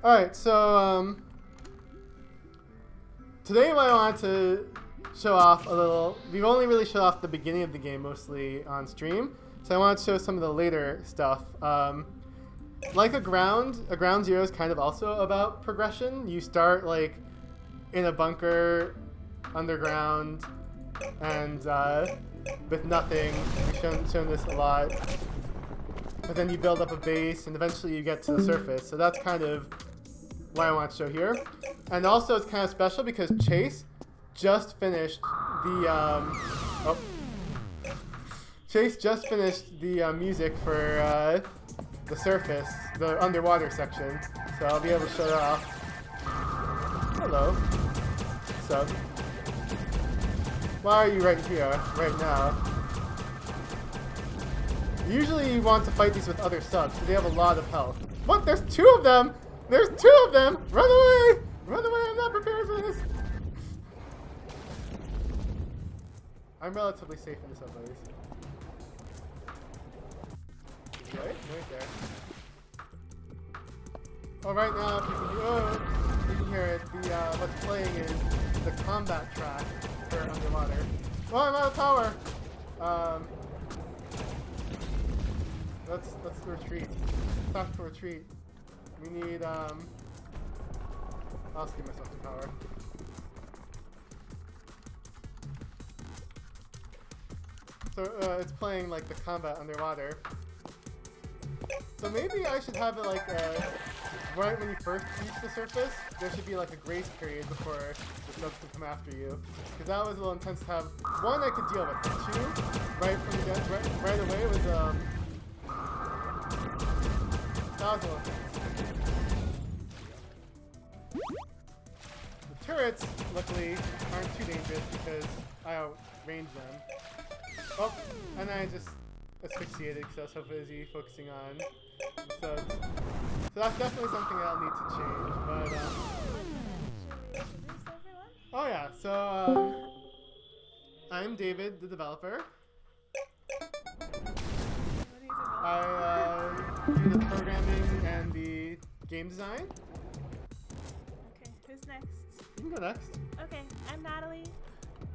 All right, so today I want to show off a little. We've only really showed off the beginning of the game mostly on stream, so I want to show some of the later stuff. Like a ground zero is kind of also about progression. You start like in a bunker underground and with nothing. We've shown this a lot. But then you build up a base and eventually you get to the surface. So that's kind of what I want to show here. And also it's kind of special because Chase just finished the Chase just finished the music for the surface, the underwater section. So I'll be able to show that off. Hello. So, why are you right here, right now? Usually you want to fight these with other subs, because they have a lot of health. What? There's two of them! There's two of them! Run away! Run away, I'm not prepared for this! I'm relatively safe in the subways. Right? Right there. Oh, right now, if you can hear it, what's playing is the combat track for underwater. Oh, I'm out of power! Let's retreat. Stop to retreat. We need, I'll just give myself some power. So, it's playing, like, the combat underwater. So maybe I should have it, like, right when you first reach the surface, there should be, like, a grace period before the subs can come after you. Because that was a little intense to have. One, I could deal with. Two, right from the right away was, that was a little intense. The turrets, luckily, aren't too dangerous because I outrange them. Oh, and then I just asphyxiated because I was so busy focusing on the subs. So that's definitely something I'll need to change, but, oh yeah, so, I'm David, the developer. I, do the programming and the game design. Okay, who's next? You can go next. Okay, I'm Natalie.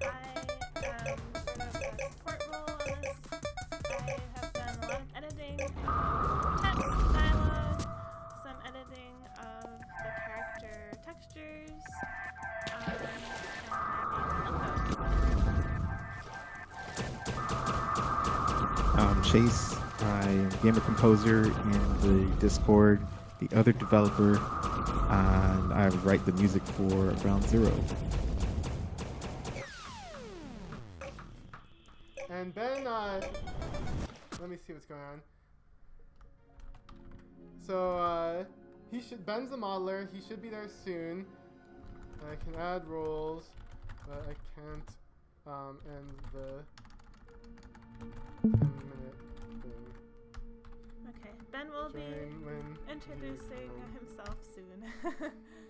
I am sort of a support role on this. I have done a lot of editing of text, dialogue, some editing of the character textures, and I'm Chase. I am gamer composer in the Discord, the other developer, and I write the music for Ground Zero. And Ben, let me see what's going on. So, Ben's the modeler, he should be there soon. I can add roles, but I can't, end the 10-minute thing. okay, Ben will be When introducing himself soon.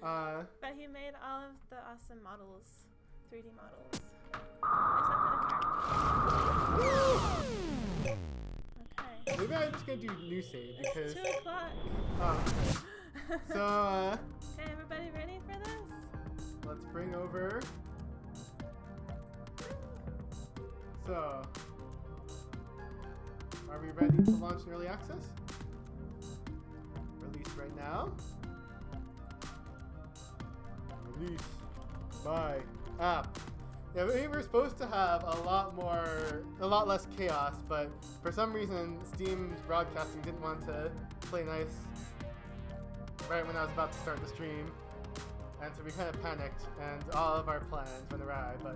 But he made all of the awesome models, 3D models, except for the character. Okay. Maybe I'm just gonna do new save because. It's 2 o'clock. Oh, okay. So, Okay, everybody ready for this? let's bring over. So, are we ready to launch in early access? Release right now. Release my app. Yeah, we were supposed to have a lot less chaos, but for some reason Steam's broadcasting didn't want to play nice right when I was about to start the stream. And so we kind of panicked and all of our plans went awry, but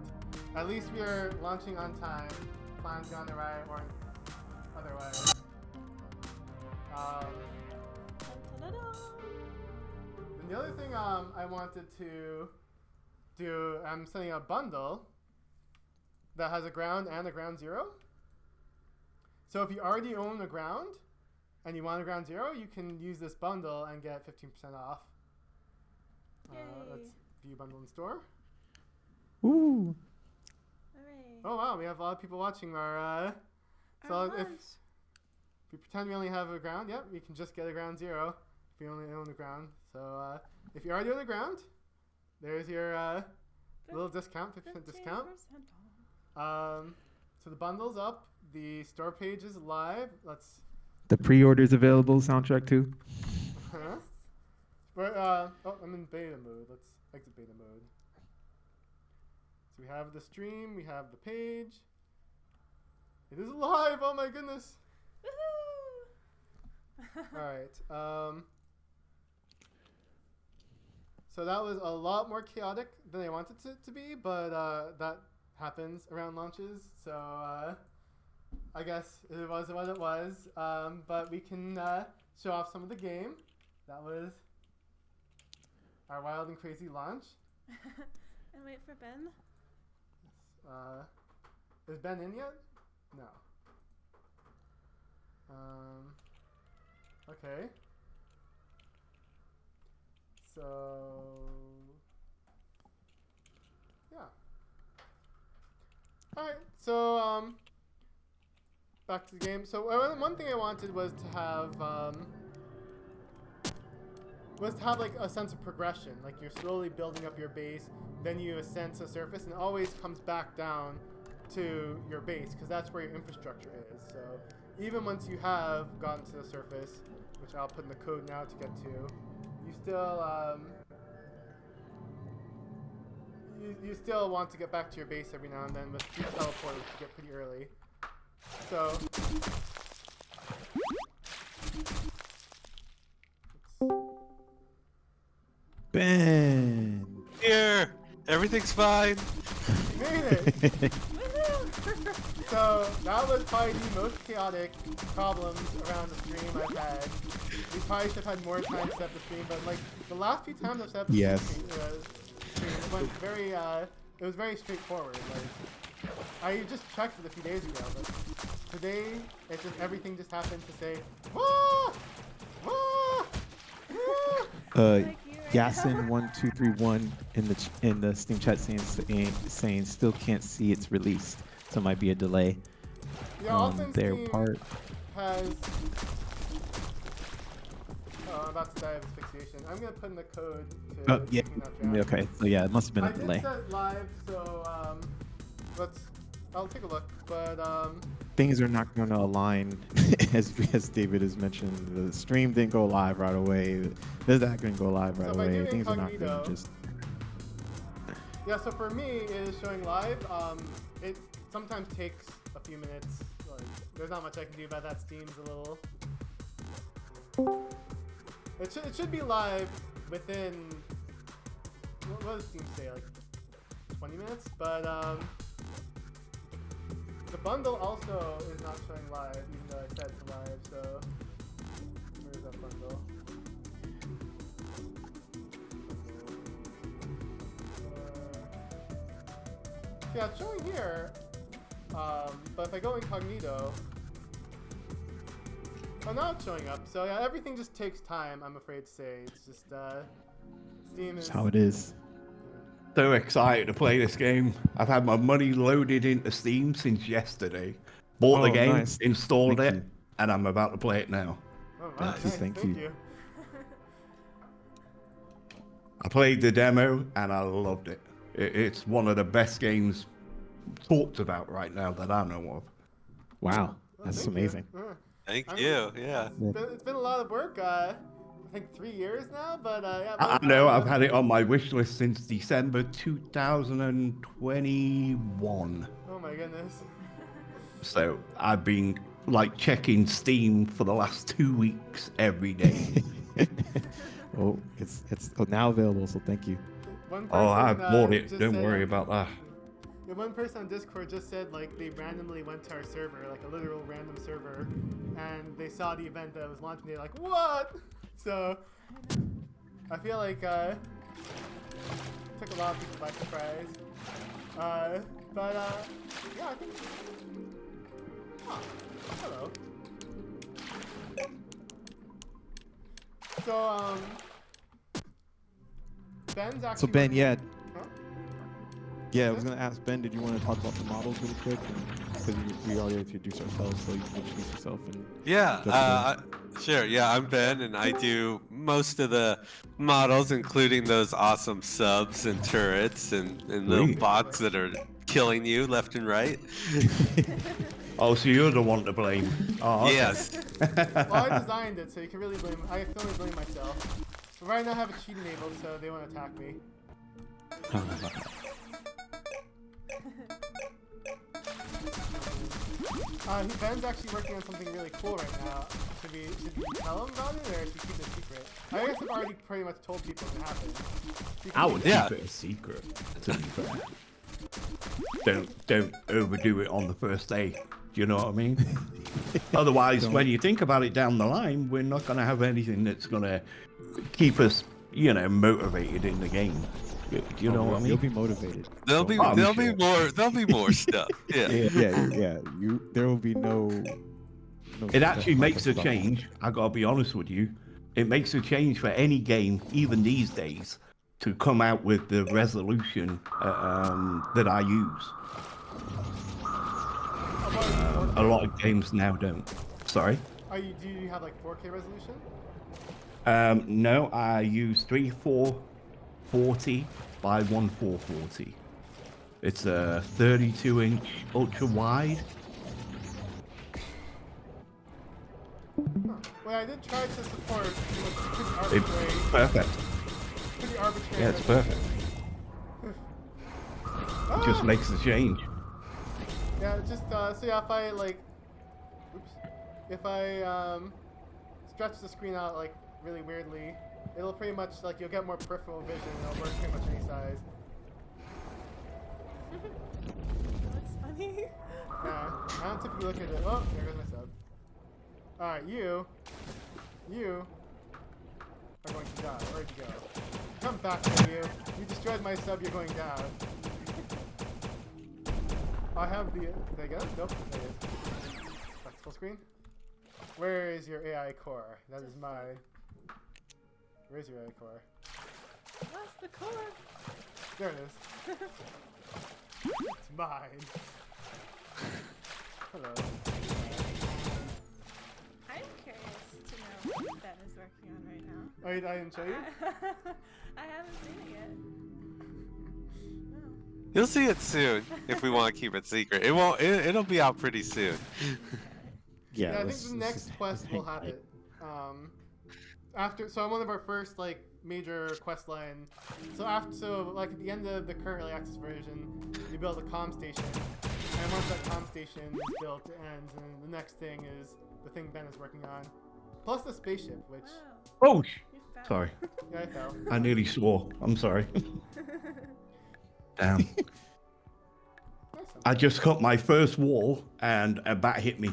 at least we are launching on time. Plans gone awry or otherwise. And the other thing I wanted to do, I'm sending a bundle that has a ground and a ground zero. So if you already own a ground and you want a ground zero, you can use this bundle and get 15% off. Let's view bundle in store. Woo! Hooray. Oh wow, we have a lot of people watching our so if we pretend we only have a ground, yep, we can just get a ground zero if you only own the ground. So if you already own the ground, there's your little discount, 50% discount. 15% So the bundle's up. The store page is live. The pre-order's available. Soundtrack too. Huh? I'm in beta mode. Let's exit beta mode. So we have the stream. We have the page. It is live. Oh my goodness. Woohoo! All right. So that was a lot more chaotic than I wanted it to be, but that happens around launches. So I guess it was what it was. But we can show off some of the game. That was our wild and crazy launch. And wait for Ben. Is Ben in yet? No. Okay. So yeah. All right. So back to the game. So one thing I wanted was to have like a sense of progression. Like you're slowly building up your base, then you ascend to the surface, and it always comes back down to your base because that's where your infrastructure is. So even once you have gotten to the surface, which I'll put in the code now to get to, you still you still want to get back to your base every now and then with 3 teleporters to get pretty early. So Ben. Here, everything's fine. you made it. So that was probably the most chaotic problems around the stream I've had. We probably should have had more time to set up the stream, but like the last few times I've set up the Yes. stream, it went very it was very straightforward. Like I just checked it a few days ago, but today it's just everything just happened to say wah! Wah! Wah! Yasin1231 in the Steam chat saying still can't see it's released, so it might be a delay Yeah, on often their Steam part. has. Oh, I'm about to die of asphyxiation. I'm gonna put in the code to. Oh yeah, keep me not drowned. okay. So yeah, it must have been I a delay. did set live, so I'll take a look, but Things are not going to align, as David has mentioned. The stream didn't go live right away. This not going to go live right So if I do away. Things are not incognito- going to just. yeah. So for me, it is showing live. It sometimes takes a few minutes. Like, there's not much I can do about that. Steam's a little. It should be live within. What does Steam say? Like 20 minutes, but the bundle also is not showing live, even though I said it's live. So where's that bundle? Yeah, it's showing here. But if I go incognito, oh, now it's showing up. So yeah, everything just takes time. I'm afraid to say it's just Steam is That's how it is. So excited to play this game. I've had my money loaded into Steam since yesterday. Bought the Oh, game, nice. installed Thank it, you. and I'm about to play it now. Oh, wow, Thank you, nice. thank Thank you. you. I played the demo and I loved it. It's one of the best games talked about right now that I know of. Wow, Well, that's thank you. amazing. Thank I mean, you. Yeah. It's been a lot of work. I think 3 years now, but yeah. I know I've had it on my wish list since December 2021. Oh my goodness. So I've been like checking Steam for the last 2 weeks every day. Oh, it's now available, so thank you. One Oh, I person, bought it. just Don't said- worry about that. Yeah, one person on Discord just said like they randomly went to our server, like a literal random server, and they saw the event that was launching. They're like, "What?" So I feel like took a lot of people by surprise. But yeah, I think. Huh. Hello. So Ben's actually. So Ben, yeah, Huh? I was gonna ask Ben. Did you want to talk about the models really quick? because we already introduced ourselves, so you can introduce yourself and. Yeah, Jump sure. Yeah, I'm Ben, and I do most of the models, including those awesome subs and turrets and little Sweet. bots that are killing you left and right. Oh, so you're the one to blame. Oh, okay. Yes. Well, I designed it, so you can really blame. I can only blame myself. But right now I have a cheat enabled, so they won't attack me. Ben's actually working on something really cool right now. Should we tell him about it, or should we keep it a secret? I guess I've already pretty much told people it happened. I would Yeah. keep it a secret, to be fair. Don't overdo it on the first day. Do you know what I mean? Otherwise, when you think about it down the line, we're not going to have anything that's going to keep us, motivated in the game. Do you know what I mean? You'll be motivated. There'll be I'm there'll sure. be more there'll be more stuff. Yeah. Yeah. There will be no. It actually stuff makes a about- change. I gotta be honest with you. It makes a change for any game, even these days, to come out with the resolution that I use. A lot of games now don't. Sorry. Do you have like 4K resolution? No, I use 3440 by 1440. It's a 32-inch ultra wide. Well, I did try to support It's perfect. pretty arbitrary. Yeah, it's perfect. It just makes the change. Yeah, just so yeah, if I like, if I stretch the screen out like really weirdly, it'll pretty much like you'll get more peripheral vision. And it'll work pretty much any size. That's funny. Yeah, I don't typically look at it. Oh, there goes my sub. All right, you are going to die. Where'd you go? Come back to you. You destroyed my sub. You're going down. I have the. Did I get it? Nope. There it is. Back to full screen. Where is your AI core? That is mine. Where's your AI core? What's the core? There it is. It's mine. Hello. I'm curious to know what Ben is working on right now. Oh, I didn't show you? I haven't seen it yet. No. You'll see it soon if we want to keep it secret. It won't. It'll be out pretty soon. Yeah, I think let's- the let's next just quest will hang have tight. it. So one of our first like major quest line. So like at the end of the current early access version, you build a comm station, and once that comm station is built, and the next thing is the thing Ben is working on, plus the spaceship, which Wow, Oh, you fell. sorry. yeah, I fell. I nearly swore. I'm sorry. Damn. Nice. I just cut my first wall and a bat hit me.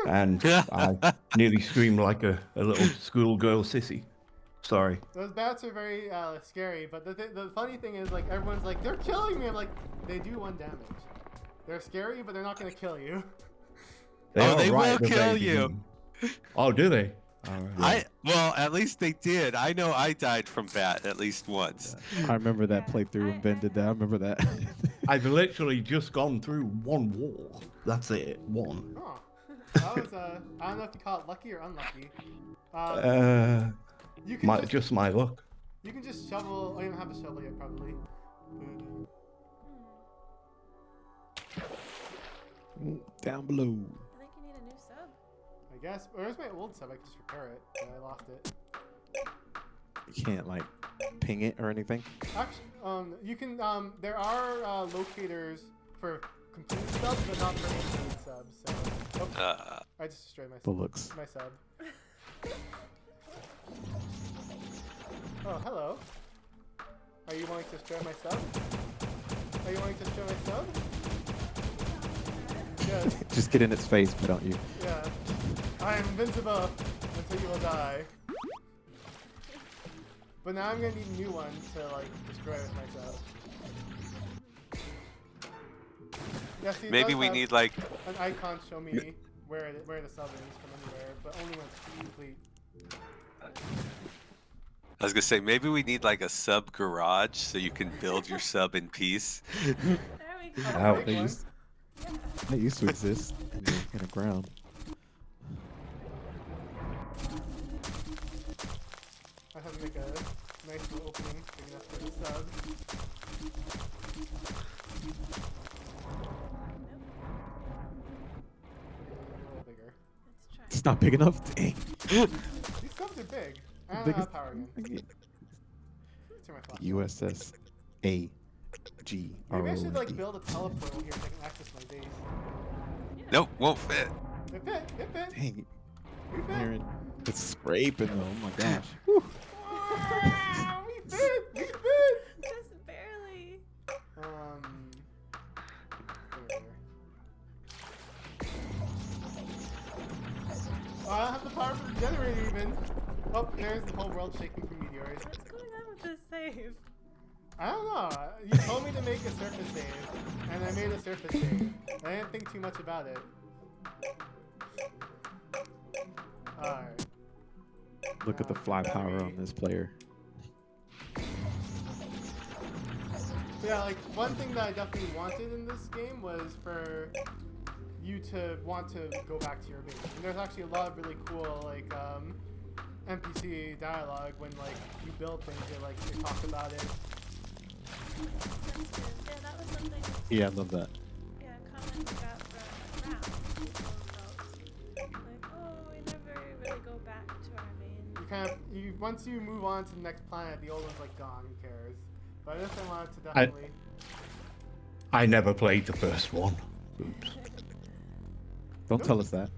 And I nearly screamed like a little schoolgirl sissy. Sorry. Those bats are very scary, but the funny thing is like everyone's like they're killing me. I'm like they do 1 damage. They're scary, but they're not gonna kill you. Oh, are they right will at the kill very you. beginning. Oh, do they? All right. Well, at least they did. I know I died from bat at least once. I remember that Yeah, playthrough when Ben did that. I remember that. I've literally just gone through 1 wall. That's it. 1. Oh, that was I don't know if you call it lucky or unlucky. You can Just my luck. You can just shovel. Oh, you don't have a shovel yet, probably. Down below. I think you need a new sub. I guess. Or where's my old sub? I can just repair it. But I lost it. You can't like ping it or anything. Actually, you can. There are locators for completed subs, but not for incomplete subs. So, oops, I just destroyed my Bullocks. my sub. Oh, hello. Are you wanting to destroy my sub? Are you wanting to destroy my sub? Yes. Just get in its face, but don't you? Yeah. I am invincible until you will die. But now I'm gonna need a new one to like destroy with myself. Yeah, see, it Maybe does we have need like an icon show me where the sub is from anywhere, but only when it's complete. I was gonna say maybe we need like a sub garage so you can build your sub in peace. There we go. Wow. Make They one. used- Yeah. That used to exist in a ground. I have to make a nice little opening big enough for the sub. A little bigger. Let's try. It's not big enough. Dang. These subs are big. I don't Biggest have power again. thing. Turn my flashlight. USS A G R O Maybe I should like N D. build a teleportal here so I can access my base. Nope, won't fit. It fit. It fit. Dang. We fit. Hearing it's scraping though. Oh my gosh. Ah, we fit. We fit. Just barely. There. Oh, I don't have the power for the generator even. Oh, there's the whole world shaking from meteors. What's going on with this save? I don't know. You told me to make a surface save, and I made a surface save. I didn't think too much about it. Alright. Look at the fly power on this player. So yeah, like, one thing that I definitely wanted in this game was for you to want to go back to your base. And there's actually a lot of really cool, like, NPC dialogue when, like, you build things, they talk about it. That's good. Yeah, that was something. Yeah, I love that. Yeah, a comment we got from Aground. People felt like, oh, we never really go back to our main. Once you move on to the next planet, the old one's, like, gone, who cares? But I just wanted to definitely... I never played the first one. Oops. Don't tell us that.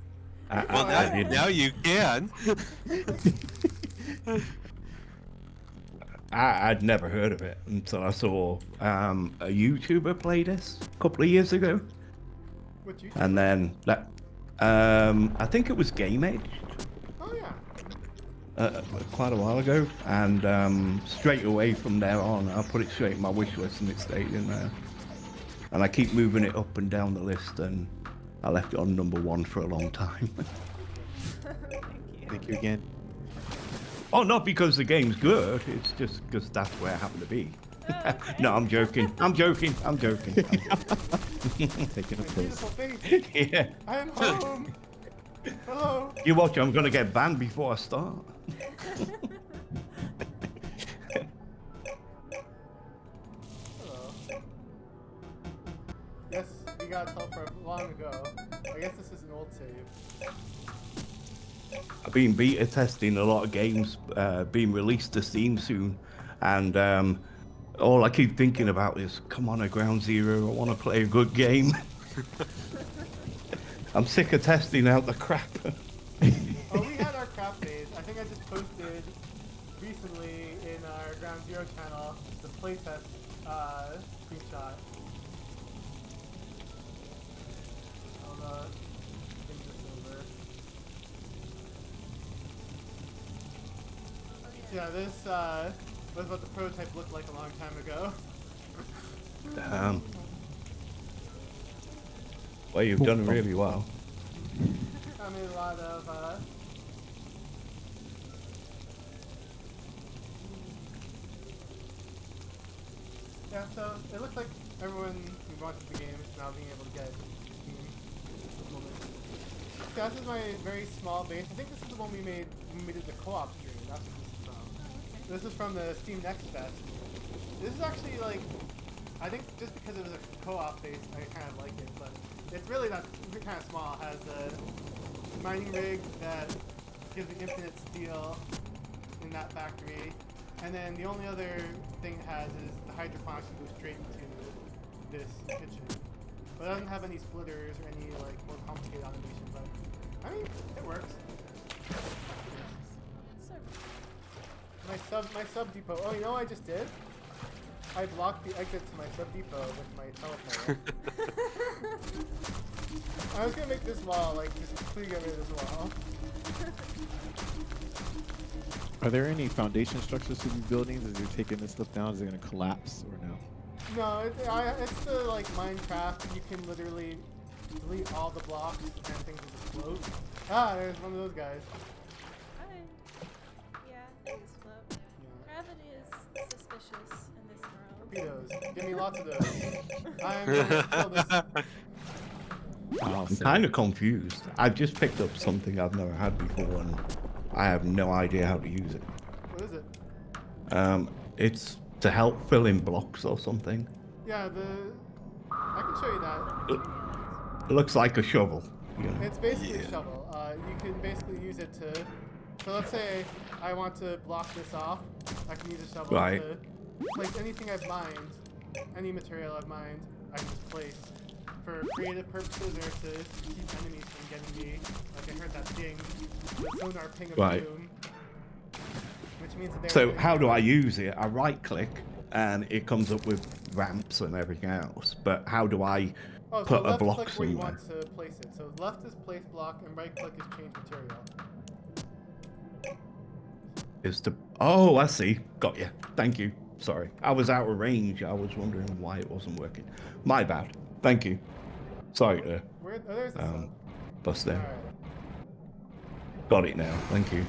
Well, now you can. I'd never heard of it until I saw a YouTuber play this a couple of years ago. What you And then that, I think it was Game Edge Oh, yeah. quite a while ago. And straight away from there on, I put it straight in my wish list and it stayed in there. And I keep moving it up and down the list, and I left it on #1 for a long time. Thank you. Thank you again. Oh, not because the game's good. It's just because that's where I happen to be. Okay. No, I'm joking. I'm joking. I'm joking. Taking a My piss. beautiful face. Yeah. I am home. Hello. You watch, I'm going to get banned before I start. Hello. Yes, we got a teleport long ago. I guess this is an old save. I've been beta testing a lot of games being released to Steam soon, and all I keep thinking about is, come on, Ground Zero, I want to play a good game. I'm sick of testing out the crap. Oh, we had our crap phase. I think I just posted recently in our Ground Zero channel the playtest screenshot. I'll think this over. Yeah, this was what the prototype looked like a long time ago. Damn. Well, you've done really well. I made a lot of yeah, so it looks like everyone who watches the game is now being able to get Steam at this moment. Yeah, this is my very small base. I think this is the one we made when we did the co-op stream. That's what this is from. This is from the Steam Next Fest. This is actually like, I think just because it was a co-op base, I kind of like it, but it's really not, it's kind of small. It has a mining rig that gives me infinite steel in that factory. And then the only other thing it has is the hydroponics can go straight into this kitchen. But it doesn't have any splitters or any like more complicated automation, but I mean, it works. So, My sub depot. Oh, you know what I just did? I blocked the exit to my sub depot with my teleporter. I was gonna make this wall, like, just completely get rid of this wall. Are there any foundation structures to be building as you're taking this stuff down? Is it going to collapse or no? No, it's the, like, Minecraft. You can literally delete all the blocks and things will just float. Ah, there's one of those guys. yeah, things float. Yeah. Gravity is suspicious in this world. Torpedoes. Give me lots of those. I'm gonna kill this. I'll I'm say. kind of confused. I've just picked up something I've never had before, and I have no idea how to use it. What is it? It's to help fill in blocks or something. Yeah, I can show you that. It looks like a shovel, you know. It's basically a shovel. You can basically use it to. So let's say I want to block this off. I can use a shovel Right. to place anything I've mined, any material I've mined. I can just place for creative purposes or to keep enemies from getting me. Like I heard that ding, the sonar ping of Right. doom, which means that they're. So how do I use it? I right click and it comes up with ramps and everything else. But how do I Oh, so put a left block click where you somewhere? want to place it. So left is place block and right click is change material. Is to Oh, I see. Got you. Thank you. Sorry. I was out of range. I was wondering why it wasn't working. My bad. Thank you. Sorry to Where? Oh, there's the sub. bust in. All right. Got it now. Thank you.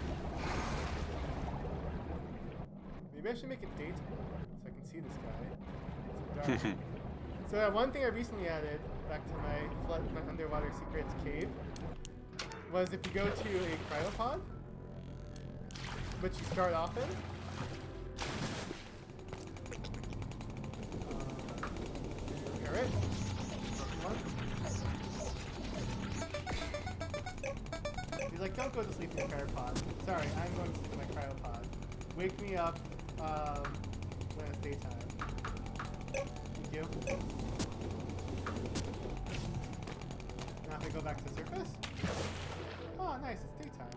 Maybe I should make it daytime so I can see this guy. It's dark. So one thing I recently added back to my underwater secrets cave was if you go to a cryopod, which you start off in. All right. He's like, don't go to sleep in your cryopod. Sorry, I'm going to sleep in my cryopod. Wake me up when it's daytime. Thank you. Now if I go back to the surface. Oh, nice, it's daytime.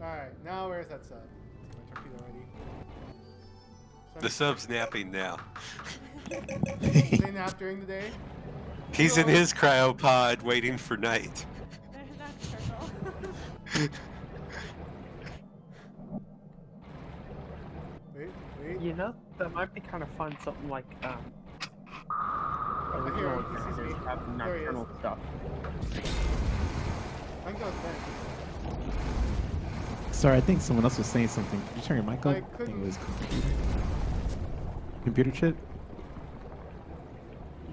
Alright, now where's that sub? Is my torpedo ready? The sub's napping now. Do they nap during the day? He's in his cryopod waiting for night. There's that circle. Wait. You know, that might be kind of fun. Something like I hear him. He sees me. have There he is. nocturnal stuff. I can go with Ben. Sorry, I think someone else was saying something. Could you turn your mic I up? I think couldn't. it was computer chip.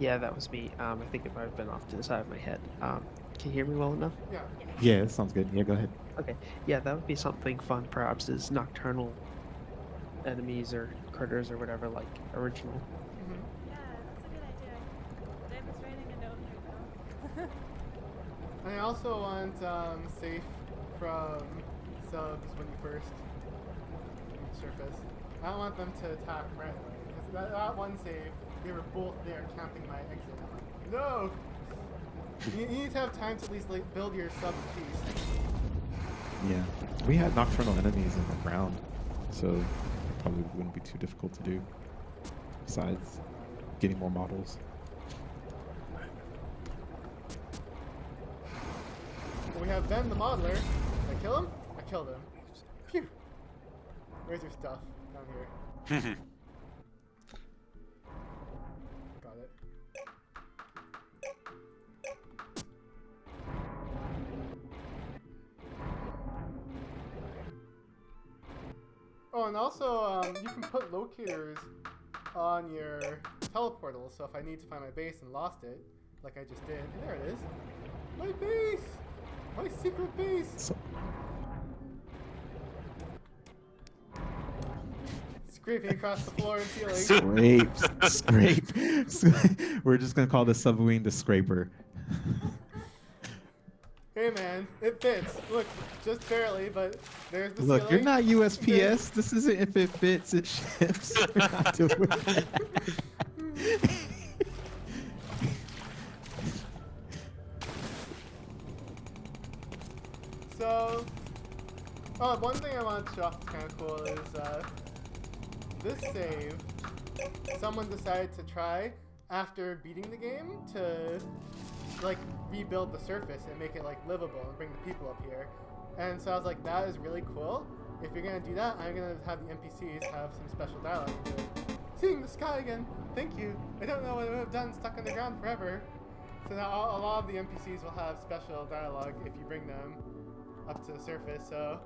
Yeah, that was me. I think it might have been off to the side of my head. Can you hear me well enough? Yeah. Yeah, that sounds good. Yeah, go ahead. Okay. Yeah, that would be something fun. Perhaps is nocturnal enemies or critters or whatever, like original. Mm-hmm. Yeah, that's a good idea. Dave is writing a note right now. And I also want safe from subs when you first reach surface. I don't want them to attack right away. Because that one save, they were both there camping my exit. I'm like, no! You need to have time to at least like, build your sub piece. Yeah, we had nocturnal enemies in the ground, so it probably wouldn't be too difficult to do. Besides getting more models. Well, we have Ben the modeler. Did I kill him? I killed him. Phew. Where's your stuff? Down here. Got it. Oh, and also, you can put locators on your teleportal, so if I need to find my base and lost it, like I just did, there it is. My base! My secret base! So, Scraping across the floor and ceiling. scrape. We're just gonna call the submarine the scraper. Hey man, it fits. Look, just barely, but there's the Look, you're ceiling. not USPS. This isn't if it fits, it ships. We're not doing that. So, oh, one thing I want to show off that's kind of cool is this save. Someone decided to try after beating the game to like rebuild the surface and make it like livable and bring the people up here. And so I was like, that is really cool. If you're gonna do that, I'm gonna have the NPCs have some special dialogue. And be like, seeing the sky again. Thank you. I don't know what I would have done stuck underground forever. So now a lot of the NPCs will have special dialogue if you bring them up to the surface. So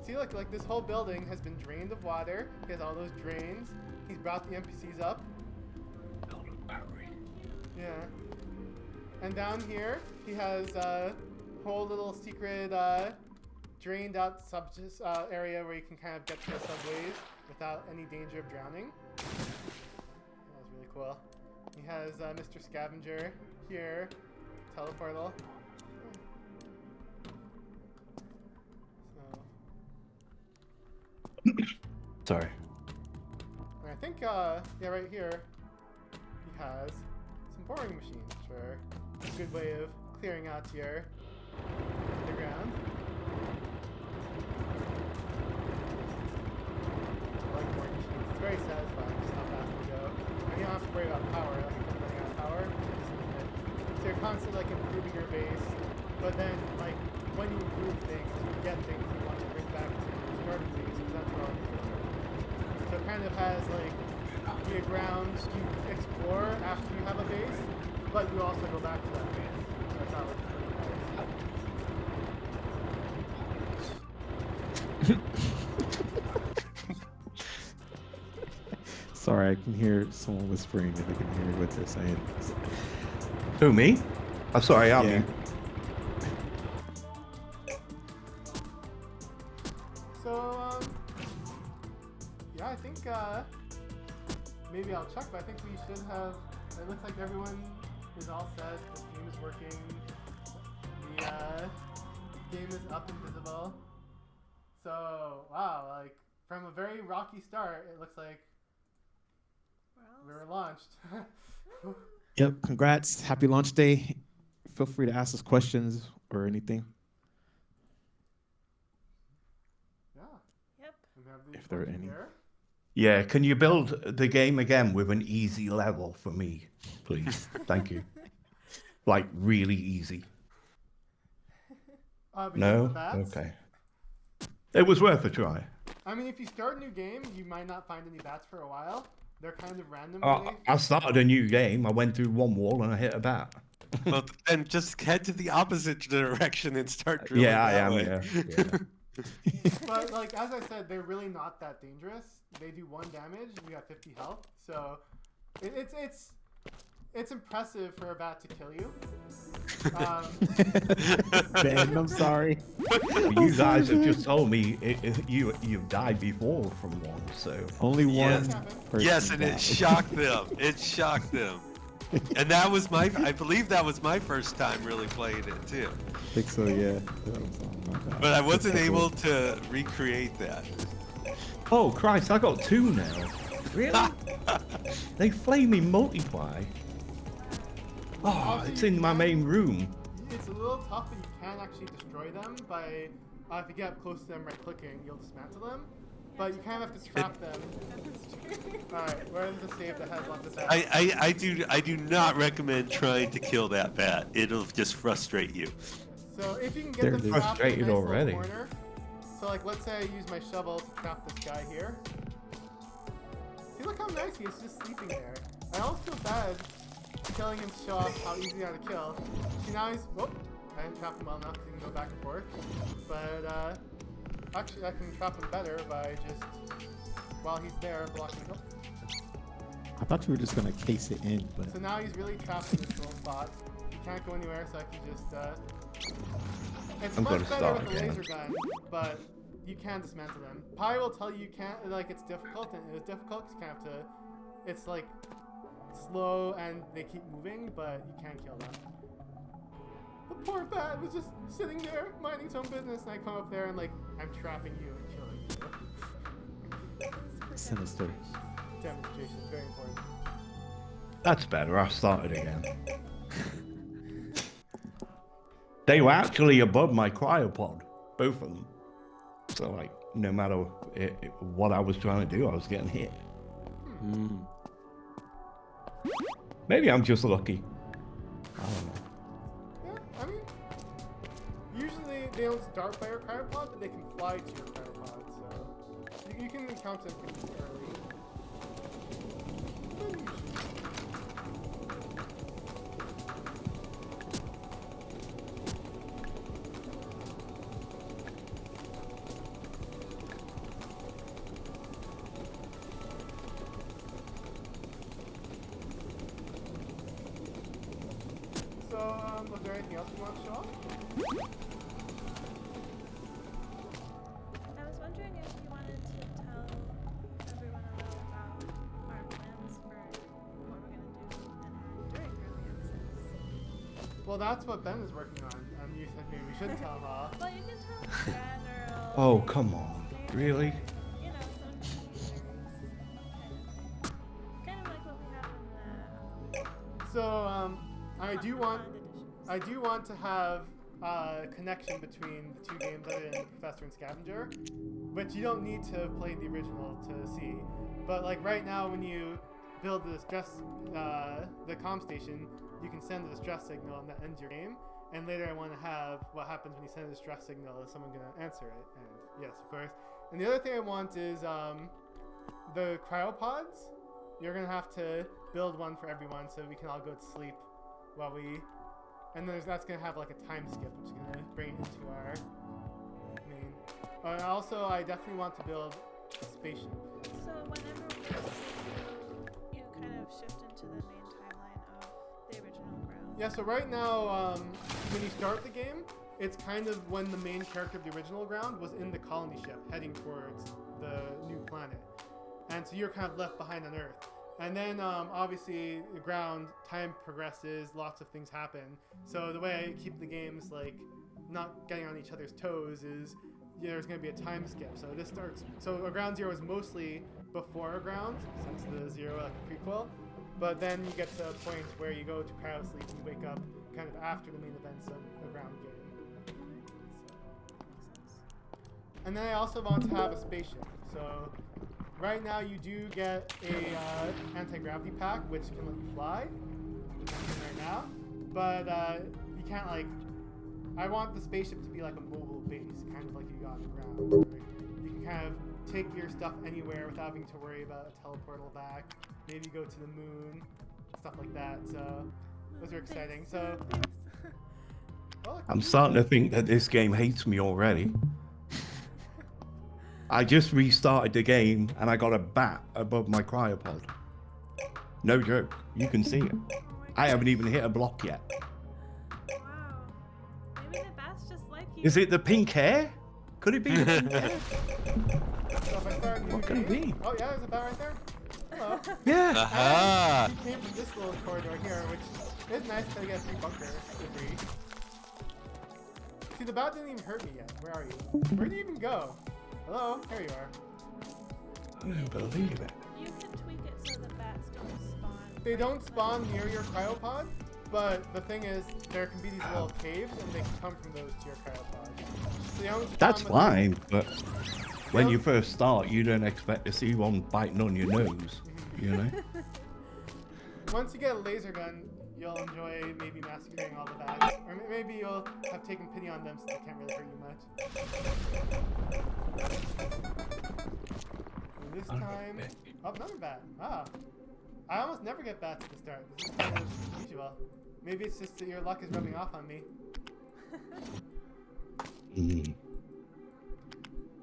See, look, like this whole building has been drained of water. He has all those drains. He's brought the NPCs up. Yeah. And down here, he has a whole little secret drained out area where you can kind of get to the subways without any danger of drowning. That was really cool. He has Mr. Scavenger here, teleportal. So. Sorry. And I think, yeah, right here, he has some boring machines, which are a good way of clearing out your underground. I like boring machines. It's very satisfying just how fast they go. And you don't have to worry about power. Like, if you're running out of power, it's infinite. So you're constantly, like, improving your base. But then, like, when you improve things, you get things you want to bring back to your starting base, because that's where all your starting base. So it kind of has, like, the grounds you explore after you have a base, but you also go back to that base. So I thought it was pretty nice. Sorry, I can hear someone whispering and I can hear what they're saying. Who, me? I'm sorry, I'm Yeah. you. So, yeah, I think, maybe I'll check, but I think we should have, it looks like everyone is all set, the game is working, the, game is up and visible. So, wow, like, from a very rocky start, it looks like we were launched. Yep, congrats. Happy launch day. Feel free to ask us questions or anything. Yeah. Yep. And we have these If there are buttons any. here. Yeah, can you build the game again with an easy level for me, please? Thank you. Like, really easy. Because of No? the bats? Okay. It was worth a try. I mean, if you start a new game, you might not find any bats for a while. They're kind of random. Really. I started a new game. I went through one wall and I hit a bat. Well, then just head to the opposite direction and start drilling Yeah, I that am. way. Yeah. But like as I said, they're really not that dangerous. They do 1 damage. You got 50 health, so it's impressive for a bat to kill you. Ben, I'm sorry. You guys have just told me you've died before from one, so Only one. Yes. person Yes, and it died. shocked them. It shocked them. And that was I believe that was my first time really playing it too. I think so, yeah. That was, oh my God. But I wasn't That's so able cool. to recreate that. oh Christ, I got 2 now. Really? They flaming multiply. Oh, Also, it's you in my can- main room. It's a little tough, but you can actually destroy them by if you get up close to them, right clicking, you'll dismantle them. But you kind of have to trap them. Alright, where's the save that has lots of bats? I do not recommend trying to kill that bat. It'll just frustrate you. So if you can get There them it is. trapped in a Frustrated nice little already. corner. So like let's say I use my shovel to trap this guy here. See, look how nice he is just sleeping there. I almost feel bad killing him to show off how easy they are to kill. See, now he's, whoop, I didn't trap him well enough because he can go back and forth. But actually I can trap him better by just, while he's there, blocking. Oh. I thought you were just gonna case it in, but So now he's really trapped in this little spot. He can't go anywhere, so I can just, it's I'm much gonna better start with the again. laser gun, but you can dismantle them. Pi will tell you can't, like, it's difficult, and it is difficult, because you kind of have to, it's like, slow, and they keep moving, but you can kill them. The poor bat was just sitting there, minding his own business, and I come up there and, like, I'm trapping you and killing you. sinister. Demonstration is very important. That's better. I started again. They were actually above my cryopod, both of them. So, like, no matter what I was trying to do, I was getting hit. Mm. Maybe I'm just lucky. I don't know. Yeah, I mean, usually they don't start by your cryopod, but they can fly to your cryopod, so you can encounter them pretty early. there anything else you want to show off? I was wondering if you wanted to tell everyone a little about our plans for what we're gonna do during early access. Well, that's what Ben is working on, and you said maybe we shouldn't tell him all. Well, you can tell general. Oh, come on. Really? You know, some teasers, kind of like what we have in the So, I do want editions. to have a connection between the two games other than Professor and Scavenger, but you don't need to have played the original to see. But like right now, when you build the distress, the comm station, you can send a distress signal and that ends your game. And later I want to have what happens when you send a distress signal. Is someone going to answer it? And yes, of course. And the other thing I want is the cryopods. You're going to have to build one for everyone so we can all go to sleep while we... And then that's going to have like a time skip, which is going to bring it into our main... And also, I definitely want to build a spaceship. So whenever we go through, you kind of shift into the main timeline of the original ground. Yeah, so right now, when you start the game, it's kind of when the main character of the original ground was in the colony ship heading towards the new planet. And so you're kind of left behind on Earth. And then, obviously, the ground, time progresses, lots of things happen. So the way I keep the games, like, not getting on each other's toes is there's going to be a time skip. So this starts... So Ground Zero is mostly before Ground, since the Zero, like, a prequel. But then you get to a point where you go to cryo sleep and you wake up kind of after the main events of the Ground game. And then I also want to have a spaceship. So right now you do get a anti-gravity pack which can let you fly. Right now, but you can't like. I want the spaceship to be like a mobile base, kind of like you got on the ground. Where you can kind of take your stuff anywhere without having to worry about a teleportal back. Maybe go to the moon, stuff like that. So those are exciting. So well, I'm starting to think that this game hates me already. I just restarted the game and I got a bat above my cryopod. No joke. You can see it. I haven't even hit a block yet. Wow. Maybe the bat's just like you. Is it the pink hair? Could it be the pink hair? So if I start a new What could it game- be? Oh yeah, there's a bat right there. Hello. Yeah. Aha! And he came from this little corridor here, which is nice to get a free bunker for free. See, the bat didn't even hurt me yet. Where are you? Where did you even go? Hello? There you are. I don't believe it. You can tweak it so the bats don't spawn. They don't spawn near your cryopod, but the thing is, there can be these little caves, and they can come from those to your cryopod. So the only That's problem fine, but when you first start, you don't expect to see one biting on your nose, you know? Once you get a laser gun, you'll enjoy maybe massacring all the bats. Or maybe you'll have taken pity on them so they can't really hurt you much. And this time... Oh, another bat. Ah. I almost never get bats at the start. This is kind of usual. Maybe it's just that your luck is rubbing off on me.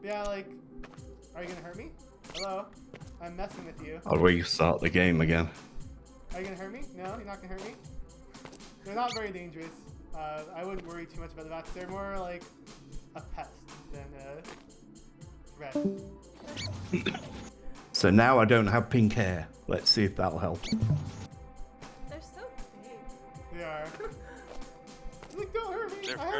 Yeah, like... Are you gonna hurt me? Hello? I'm messing with you. I'll restart the game again. Are you gonna hurt me? No, you're not gonna hurt me? They're not very dangerous. I wouldn't worry too much about the bats. They're more like a pest than a threat. So now I don't have pink hair. Let's see if that'll help. They're so big. They are. Like, don't hurt me. They're I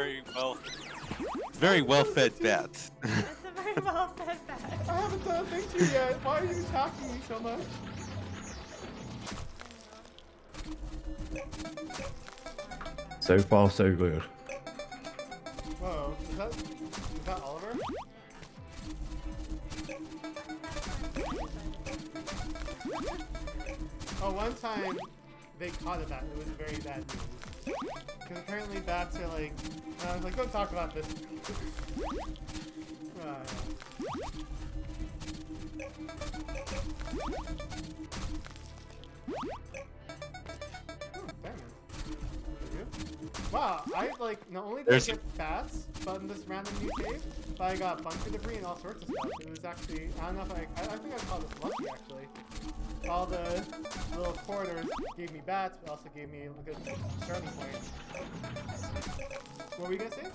very well-fed bats. It's a very well fed bat. I haven't done a thing to you yet. Why are you attacking me so much? So far, so good. Whoa, is that Oliver? Oh, one time they caught a bat. It was very bad news. Because apparently bats are like... I was like, don't talk about this. Oh, yeah. Diamond. Thank you. Wow, I like not only did There's- I get bats, but in this random new cave, but I got bunker debris and all sorts of stuff. It was actually, I don't know if I think I call this lucky actually. All the little corridors gave me bats, but also gave me a good starting point. What were you gonna say?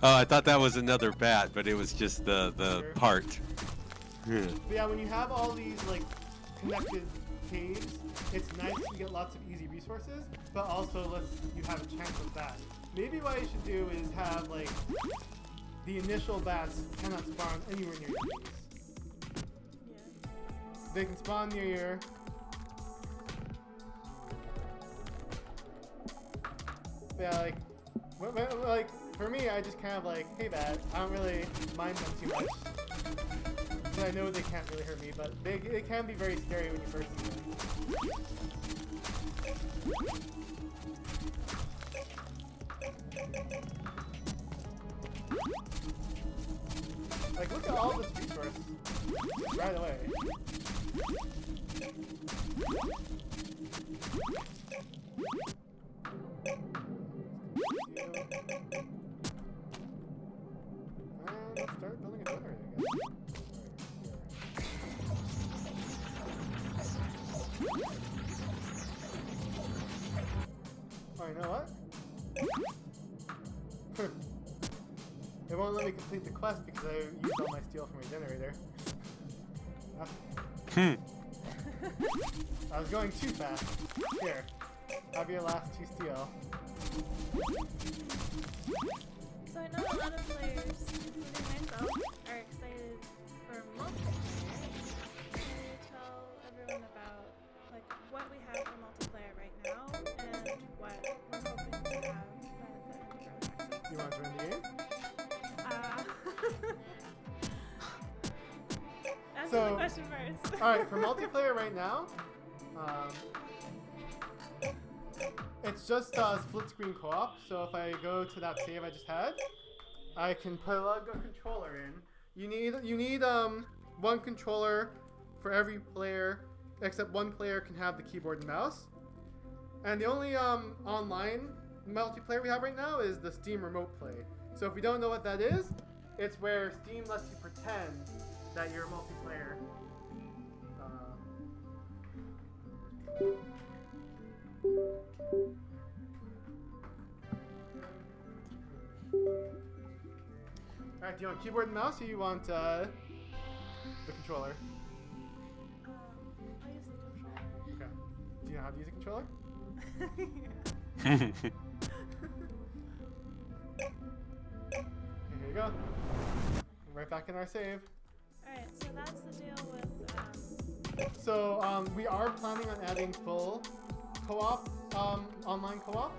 Oh, I thought that was another bat, but it was just the Sure. part. Yeah. But yeah, when you have all these like connected caves, it's nice to get lots of easy resources, but also lets you have a chance of that. Maybe what you should do is have like the initial bats cannot spawn anywhere near your base. Yeah. They can spawn near your yeah, like for me, I just kind of like, hey bat, I don't really mind them too much. Because I know they can't really hurt me, but they can be very scary when you first see them. Like, look at all this resource right away. Let's start building a generator, I guess. Oh, you know what? It won't let me complete the quest because I used all my steel for my generator. I was going too fast. Here, have your last 2 steel. So I know a lot of players, including myself, are excited for multiplayer. Can you tell everyone about like what we have for multiplayer right now and what we're hoping to have by the end of early access? You want to join the game? Answer So- the question first. Alright, for multiplayer right now, it's just split screen co-op, so if I go to that save I just had, I can plug a controller in. You need one controller for every player, except one player can have the keyboard and mouse. And the only online multiplayer we have right now is the Steam Remote Play. So if you don't know what that is, it's where Steam lets you pretend that you're a multiplayer. Alright, do you want keyboard and mouse or you want the controller? I'll use the controller. Okay. Do you know how to use a controller? Yeah. Here you go. Right back in our save. Alright, so that's the deal with So we are planning on adding full co-op, online co-op.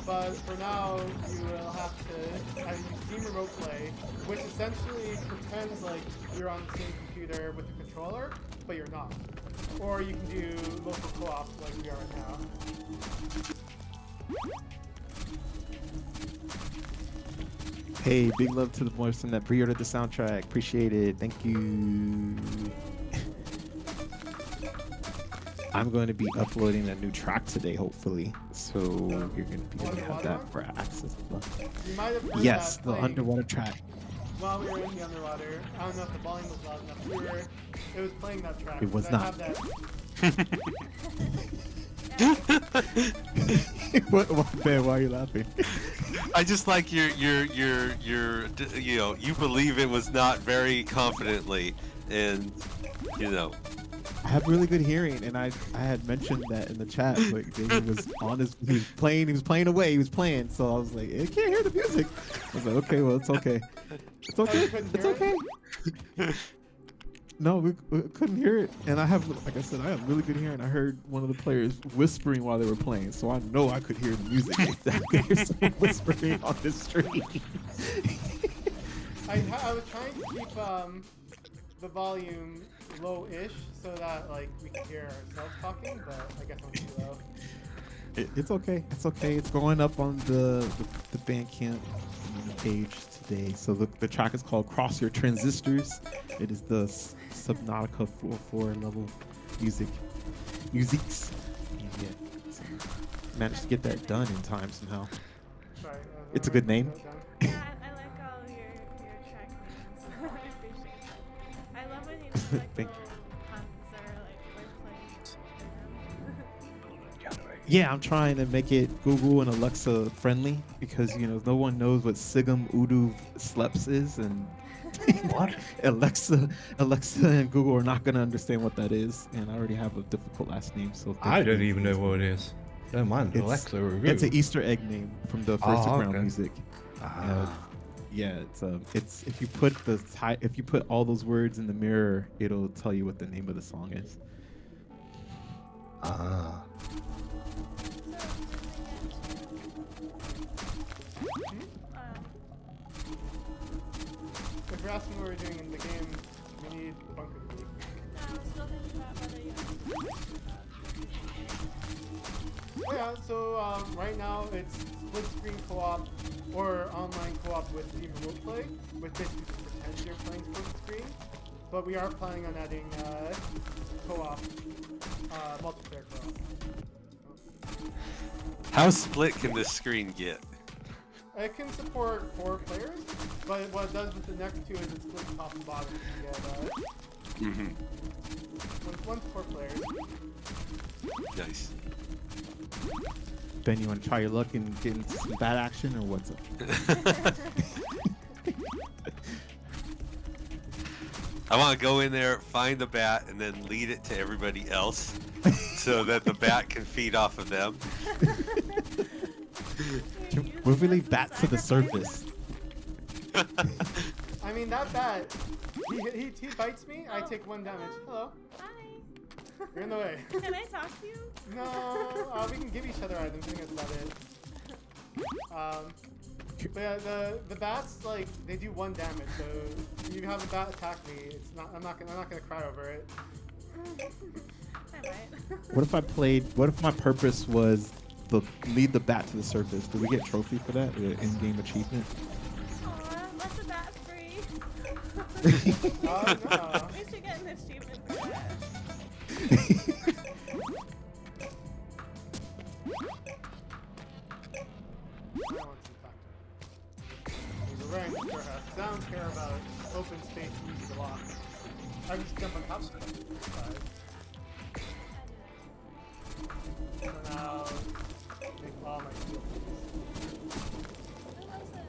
But for now, you will have to use Steam Remote Play, which essentially pretends like you're on the same computer with the controller, but you're not. Or you can do local co-op like we are right now. Hey, big love to the person that pre-ordered the soundtrack. Appreciate it. Thank you. I'm going to be uploading a new track today, hopefully. So you're going to be able to have that for access. You might have heard Yes, that the playing underwater track. while we were in the underwater. I don't know if the volume was loud enough. It was playing that track. It was I not. have that. what, man, why are you laughing? I just like your you know, you believe it was not very confidently, and you know. I have really good hearing, and I had mentioned that in the chat. Like David was on his, he was playing away, he was playing. So I was like, I can't hear the music. I was like, okay, well, it's okay, it's okay, couldn't it's hear okay. No, we couldn't hear it, and I have, like I said, I have really good hearing. I heard one of the players whispering while they were playing, so I know I could hear the music. Exactly, there's someone whispering on this stream. I was trying to keep the volume low-ish so that like we could hear ourselves talking, but I guess I'm too low. It's okay. It's okay. It's going up on the Bandcamp page today. So the track is called Cross Your Transistors. It is the Subnautica 4.4 level musics. And yeah. managed to get that done in time somehow. Sorry, It's a good name. Yeah, I like all your track names. I appreciate that. I love when you have like Thank little puns or like wordplay in them. Yeah, I'm trying to make it Google and Alexa friendly because no one knows what Sigum Udu Sleps is, and What? Alexa and Google are not gonna understand what that is, and I already have a difficult last name, so I don't even know what it is. Don't mind Alexa or Google. It's an Easter egg name from the first Aground okay. music. Ah. Yeah, it's if you put all those words in the mirror, it'll tell you what the name of the song is. Ah. If you're asking what we're doing in the game, we need the bunker to be. No, I was still thinking about whether you have to do Oh yeah, so right now it's split screen co-op or online co-op with team remote play, which basically just pretends you're playing split screen. But we are planning on adding co-op, multiplayer co-op. How split can this screen get? It can support 4 players, but what it does with the next 2 is it splits top and bottom. You get one to 4 players. Nice. Ben, you want to try your luck and get into some bad action, or what's up? I want to go in there, find the bat, and then lead it to everybody else so that the bat can feed off of them. What if we leave bats to the surface? I mean, that bat, he bites me, I take 1 damage. Hello. Hi. You're in the way. Can I talk to you? No, we can give each other items. I think that's about it. But yeah, the bats, like, they do 1 damage. So if you have a bat attack me, it's not. I'm not gonna cry over it. I might. What if my purpose was lead the bat to the surface? Do we get a trophy for that? In-game achievement? Aw, let the bat free. Oh no. We should get an achievement for that. We're wearing the storehouse. I don't care about open space easy to lock. I just jump on top of it. So now, make all my steel pieces. Who was it?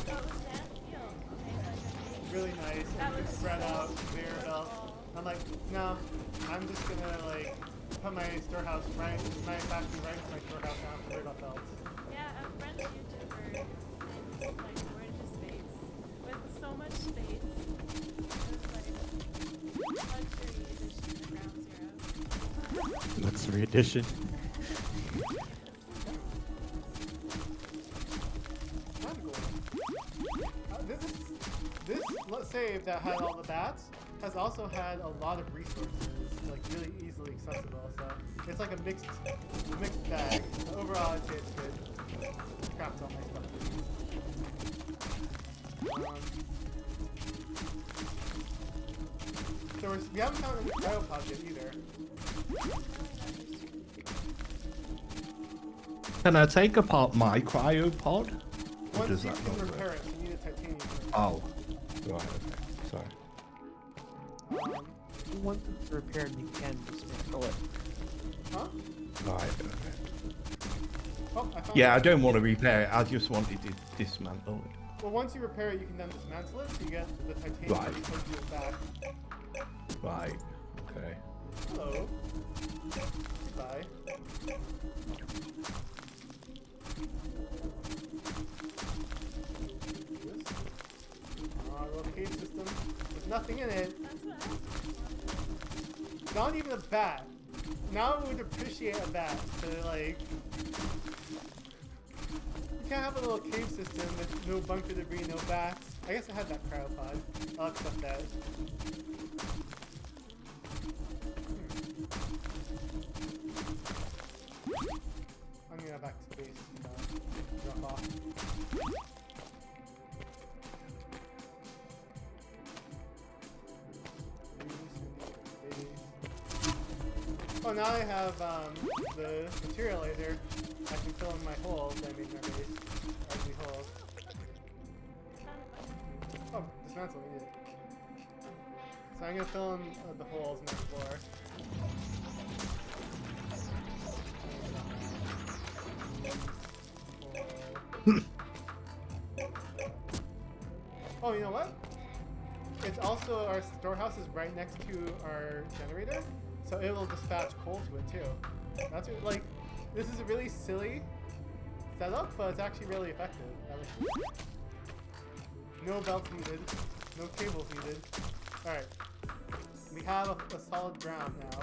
Oh, it was Dan Field. Okay, so I can Really nice. That And was spread so out, conveyor belt. beautiful. I'm like, no, I'm just gonna like put my storehouse right, my factory right to my storehouse down conveyor belt belts. Yeah, a French YouTuber in like gorgeous space with so much space. It was like luxury edition of Ground Zero. Luxury edition. Not gold. This let's say that had all the bats has also had a lot of resources, like really easily accessible. So it's like a mixed bag. But overall, I'd say it's good. Craft all my stuff. So we haven't found any cryopods yet either. Can I take apart my cryopod? Or Once does you that can not work? repair it, you need a titanium. Oh. Right, okay. Sorry. Once it's repaired, you can dismantle it. Huh? Right, okay. Oh, I found Yeah, I it. don't want to repair it. I just wanted to dismantle it. Well, once you repair it, you can then dismantle it, so you get the titanium Right. that you put it back. Right. Okay. Hello. Goodbye. This? Little cave system with nothing in it. That's what I was Not even a bat. Now I would appreciate a bat to like. You can't have a little cave system with no bunker debris, no bats. I guess I had that cryopod. I'll accept that. I'm gonna back to space. Drop off. Oh, now I have the materializer. I can fill in my holes that I made in my base. Ugly holes. Oh, dismantle, we need it. So I'm gonna fill in the holes in that floor. Oh, you know what? It's also, our storehouse is right next to our generator, so it will dispatch coal to it too. That's what, like, this is a really silly setup, but it's actually really effective. I like it. No belts needed, no cables needed. Alright, we have a solid ground now.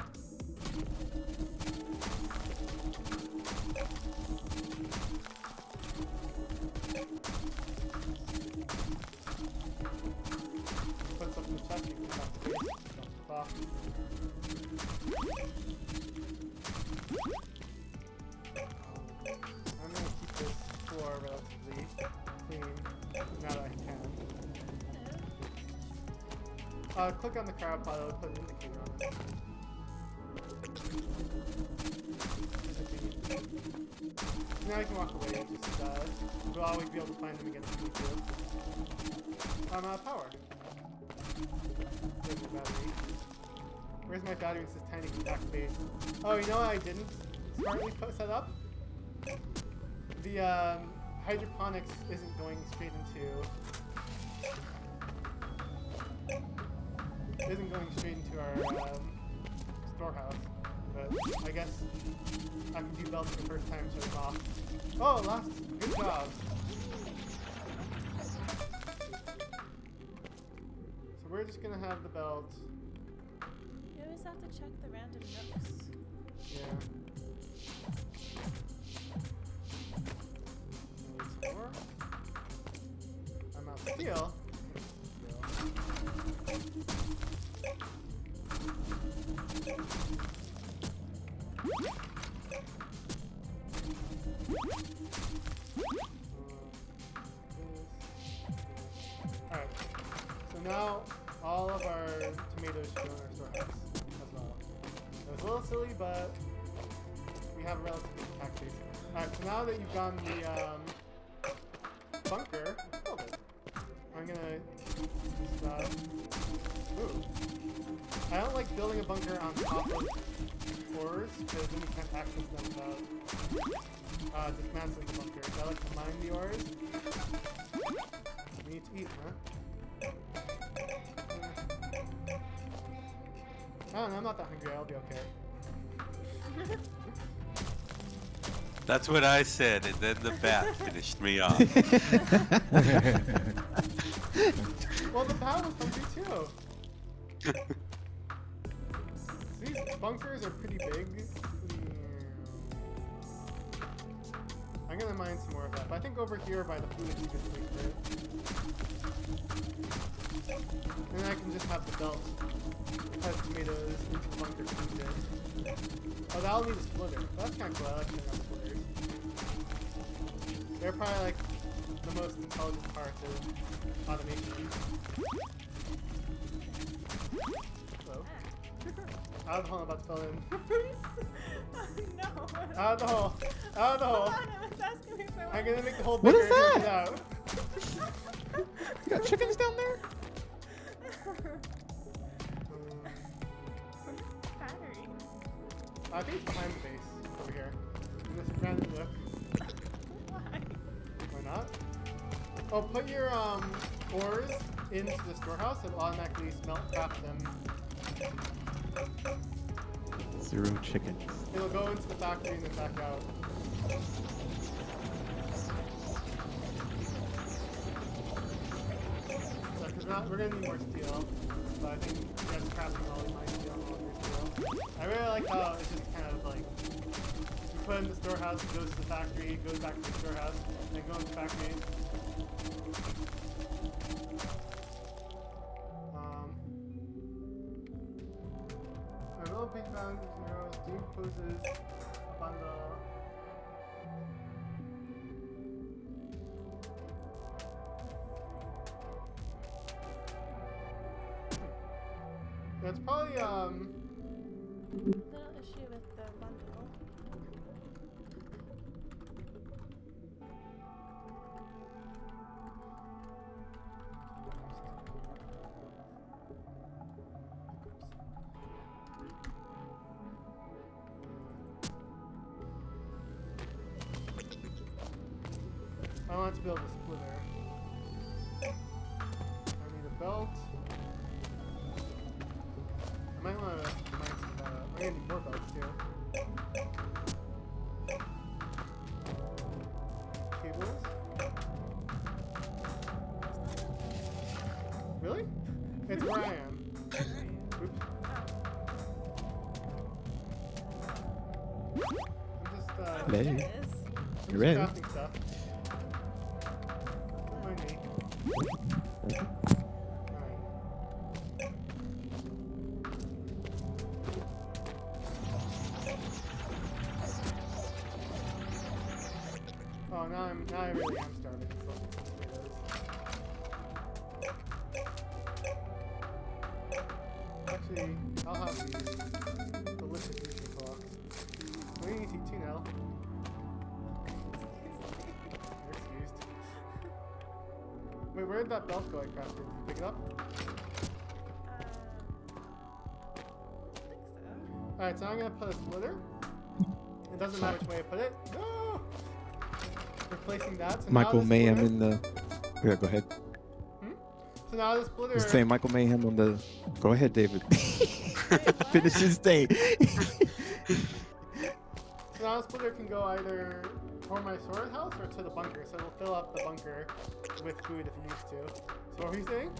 Put stuff in the chest, you can have the base, dump stuff off. I'm gonna keep this floor relatively clean now that I can. Click on the crab pile, it'll put an indicator on it. Now you can walk away, just we'll always be able to find them again if we need to. I'm out of power. Where's my battery? Where's my battery in this tiny compact base? Oh, you know what I didn't smartly set up? The hydroponics isn't going straight into our storehouse, but I guess I can do belts the first time, shut them off. Oh, last, good job. So we're just gonna have the belt. You always have to check the random nooks. Yeah. Need more. I'm out of steel. Alright, so now all of our tomatoes should go in our storehouse as well. It was a little silly, but we have a relatively compact base. Alright, so now that you've gotten the bunker, build it. I'm gonna just, ooh. I don't like building a bunker on top of ores, because then you can't access them without dismantling the bunker. So I like to mine the ores. We need to eat, huh? I don't know, I'm not that hungry, I'll be okay. That's what I said, and then the bat finished me off. Well, the bat was hungry too. These bunkers are pretty big. I'm gonna mine some more of that, but I think over here by the food is a good place for it. And then I can just have the belt cut tomatoes into the bunker to eat it. Oh, that'll need a splitter. That's kind of cool. I like setting up splitters. They're probably like the most intelligent part of automation. Hello. Out of the hole, I'm about to fill in. No. Out of the hole. Out of the hole. Hold on, I was asking if I I'm gonna make the hole What bigger is and that? get it out. You got chickens down there? Battery. I think it's behind the base over here. In this random nook. Why? Why not? Oh, put your ores into the storehouse. It'll automatically craft them. Zero chickens. It'll go into the factory and then back out. So, cause we're gonna need more steel, but I think you guys crafting all my steel and all your steel. I really like how it's just kind of like you put it in the storehouse, it goes to the factory, it goes back to the storehouse, then go into the factory. A little big bang, doing poses up on the. It's probably Is issue with the bundle. I want to build a splitter. I need a belt. I might want to mine some I'm gonna need more belts too. Cables. Really? It's where I am. Oops. I'm just Oh, Hey. there it is. I'm You ready? just crafting stuff. Mind me. Alright. Oh, now I really am starving. Actually, I'll have these delicious nutrient blocks. We need to eat 2 now. You're excused. Wait, where did that belt go I crafted? Did you pick it up? I think so. Alright, so I'm gonna put a splitter. It doesn't matter which way I put it. No! Replacing that. So Michael now the Mayhem splitter, in the. Yeah, go ahead. So now the splitter. Just saying Michael Mayhem on the. Go ahead, David. Finish his day. So now the splitter can go either for my sword house or to the bunker. So it'll fill up the bunker with food if it needs to. So what were you saying?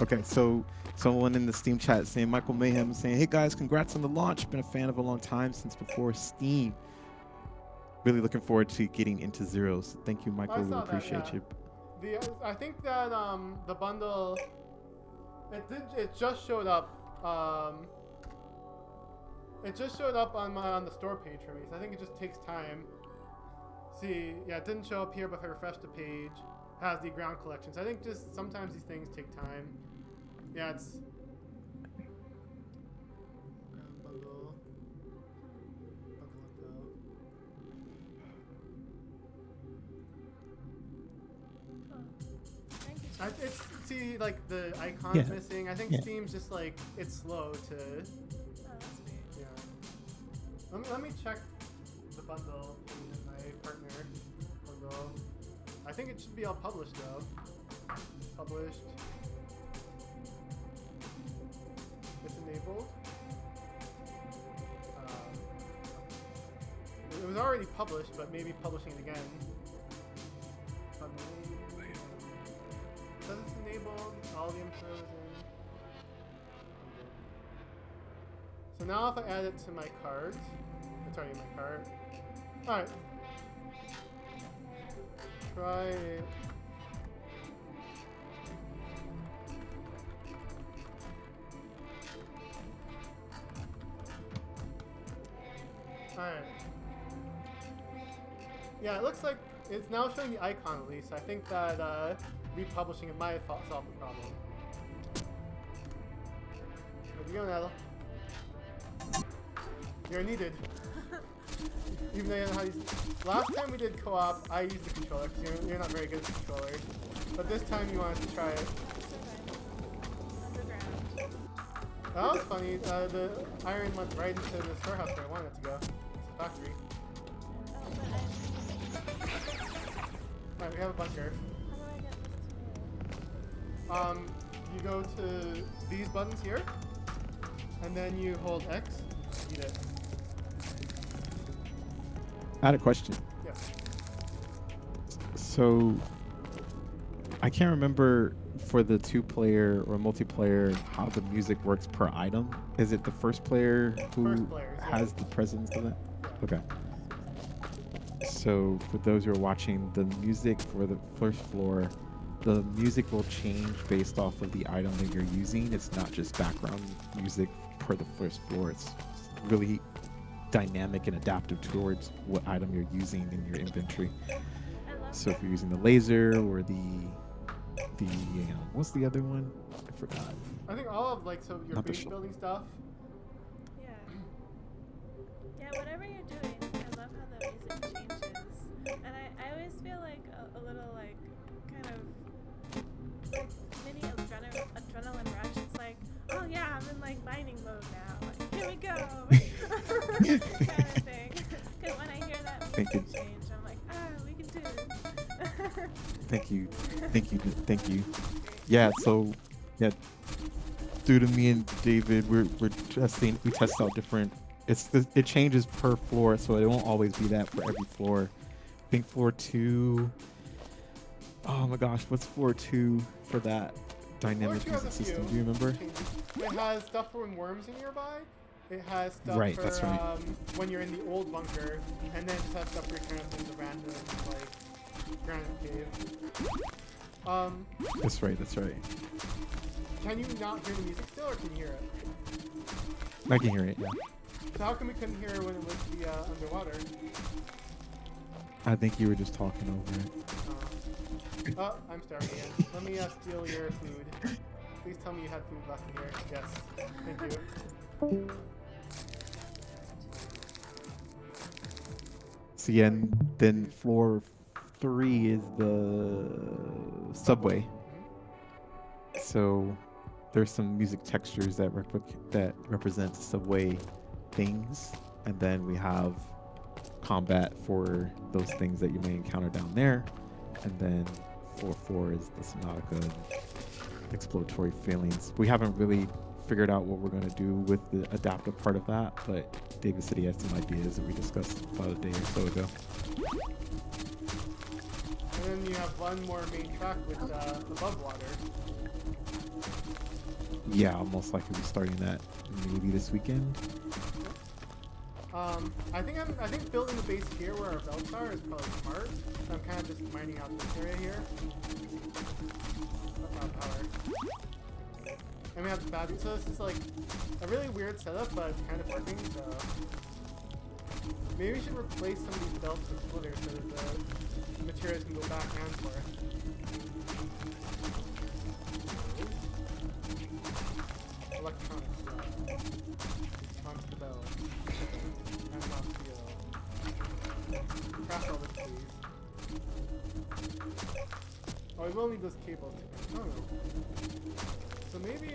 Okay, so someone in the Steam chat saying Michael Mayhem saying, "Hey guys, congrats on the launch. Been a fan of a long time since before Steam. Really looking forward to getting into Zeros. Thank you, Michael. We saw that, appreciate yeah. you." I think that the bundle it just showed up it just showed up on the store page for me, so I think it just takes time. See, yeah, it didn't show up here, but if I refresh the page, it has the Aground collection. So I think just sometimes these things take time. Yeah, it's Aground bundle. Thank you. It's see, like the icon's Yeah. missing. I think Yeah. Steam's just like it's slow to. Oh, that's weird. Yeah. Let me check the bundle in my partner bundle. I think it should be all published though. Published. It's enabled. It was already published, but maybe publishing it again. Says it's enabled. All the info is in. So now if I add it to my cart, it's already in my cart. Alright. Try it. Alright. Yeah, it looks like it's now showing the icon at least. I think that republishing it might solve the problem. There you go, Nettle. You're needed. Even though you know how to use. Last time we did co-op, I used the controller because you're not very good at the controller. But this time you wanted to try it. Underground. That was funny. The iron went right into the storehouse where I wanted it to go. It's a factory. Alright, we have a bunker. How do I get this tool? You go to these buttons here, and then you hold X, eat it. I had a question. Yeah. So I can't remember for the 2-player or multiplayer how the music works per item. Is it the first player who First players, yeah. has the presence of that? Okay. So for those who are watching, the music for the first floor, the music will change based off of the item that you're using. It's not just background music per the first floor. It's really dynamic and adaptive towards what item you're using in your inventory. I love So if you're using the laser or the what's the other one? I forgot. I think all of like so your Not the base sh- building stuff. Yeah. Yeah, whatever you're doing, I love how the music changes. And I always feel like a little like kind of like mini adrenaline rush. It's like, oh yeah, I'm in like mining mode now. Like, here we go. Kind of thing. Because when I hear that Thank you. music change, I'm like, we can do it. Thank you. Thank you. Yeah, so yeah, due to me and David, we test out different. It changes per floor, so it won't always be that for every floor. I think floor 2. Oh my gosh, what's floor 2 for that dynamic Floor 2 has music a few system? Do you remember? changes. It has stuff for when worms are nearby. It has stuff Right, for that's right. when you're in the old bunker, and then it just has stuff for kind of in the random like granite cave. That's right. Can you not hear the music still, or can you hear it? I can hear it. Yeah. So how come we couldn't hear it when it was the underwater? I think you were just talking over it. Oh, I'm starving again. Let me steal your food. Please tell me you had food left in here. Yes. Thank you. So yeah, and then floor 3 is the subway. So there's some music textures that represent subway things, and then we have combat for those things that you may encounter down there, and then floor 4 is the Subnautica and exploratory feelings. We haven't really figured out what we're going to do with the adaptive part of that, but David said he had some ideas that we discussed about a day or so ago. And then you have one more main track with above water. Yeah, I'll most likely be starting that maybe this weekend. I think building the base here where our belts are is probably smart. So I'm kind of just mining out this area here. That's not power. And we have the battery, so this is like a really weird setup, but it's kind of working. So maybe we should replace some of these belts with splitters so that the materials can go back and forth. Electronics. Onto the bell. And off steel. Craft all this, please. Oh, we will need those cables too. I don't know. So maybe,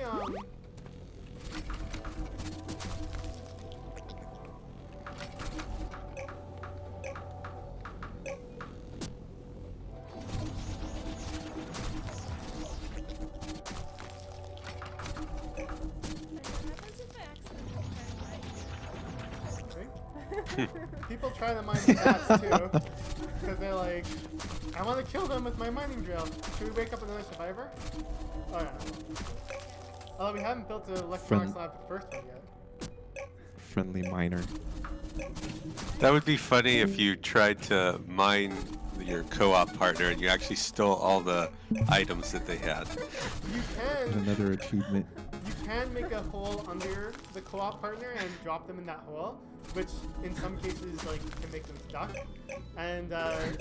people try to mine the bats too, because they're like, I want to kill them with my mining drill. Should we wake up another survivor? Oh yeah. Although we haven't built an electronics lab for the first one yet. Friendly miner. That would be funny if you tried to mine your co-op partner and you actually stole all the items that they had. You And can another achievement. make a hole under the co-op partner and drop them in that hole, which in some cases like can make them stuck. And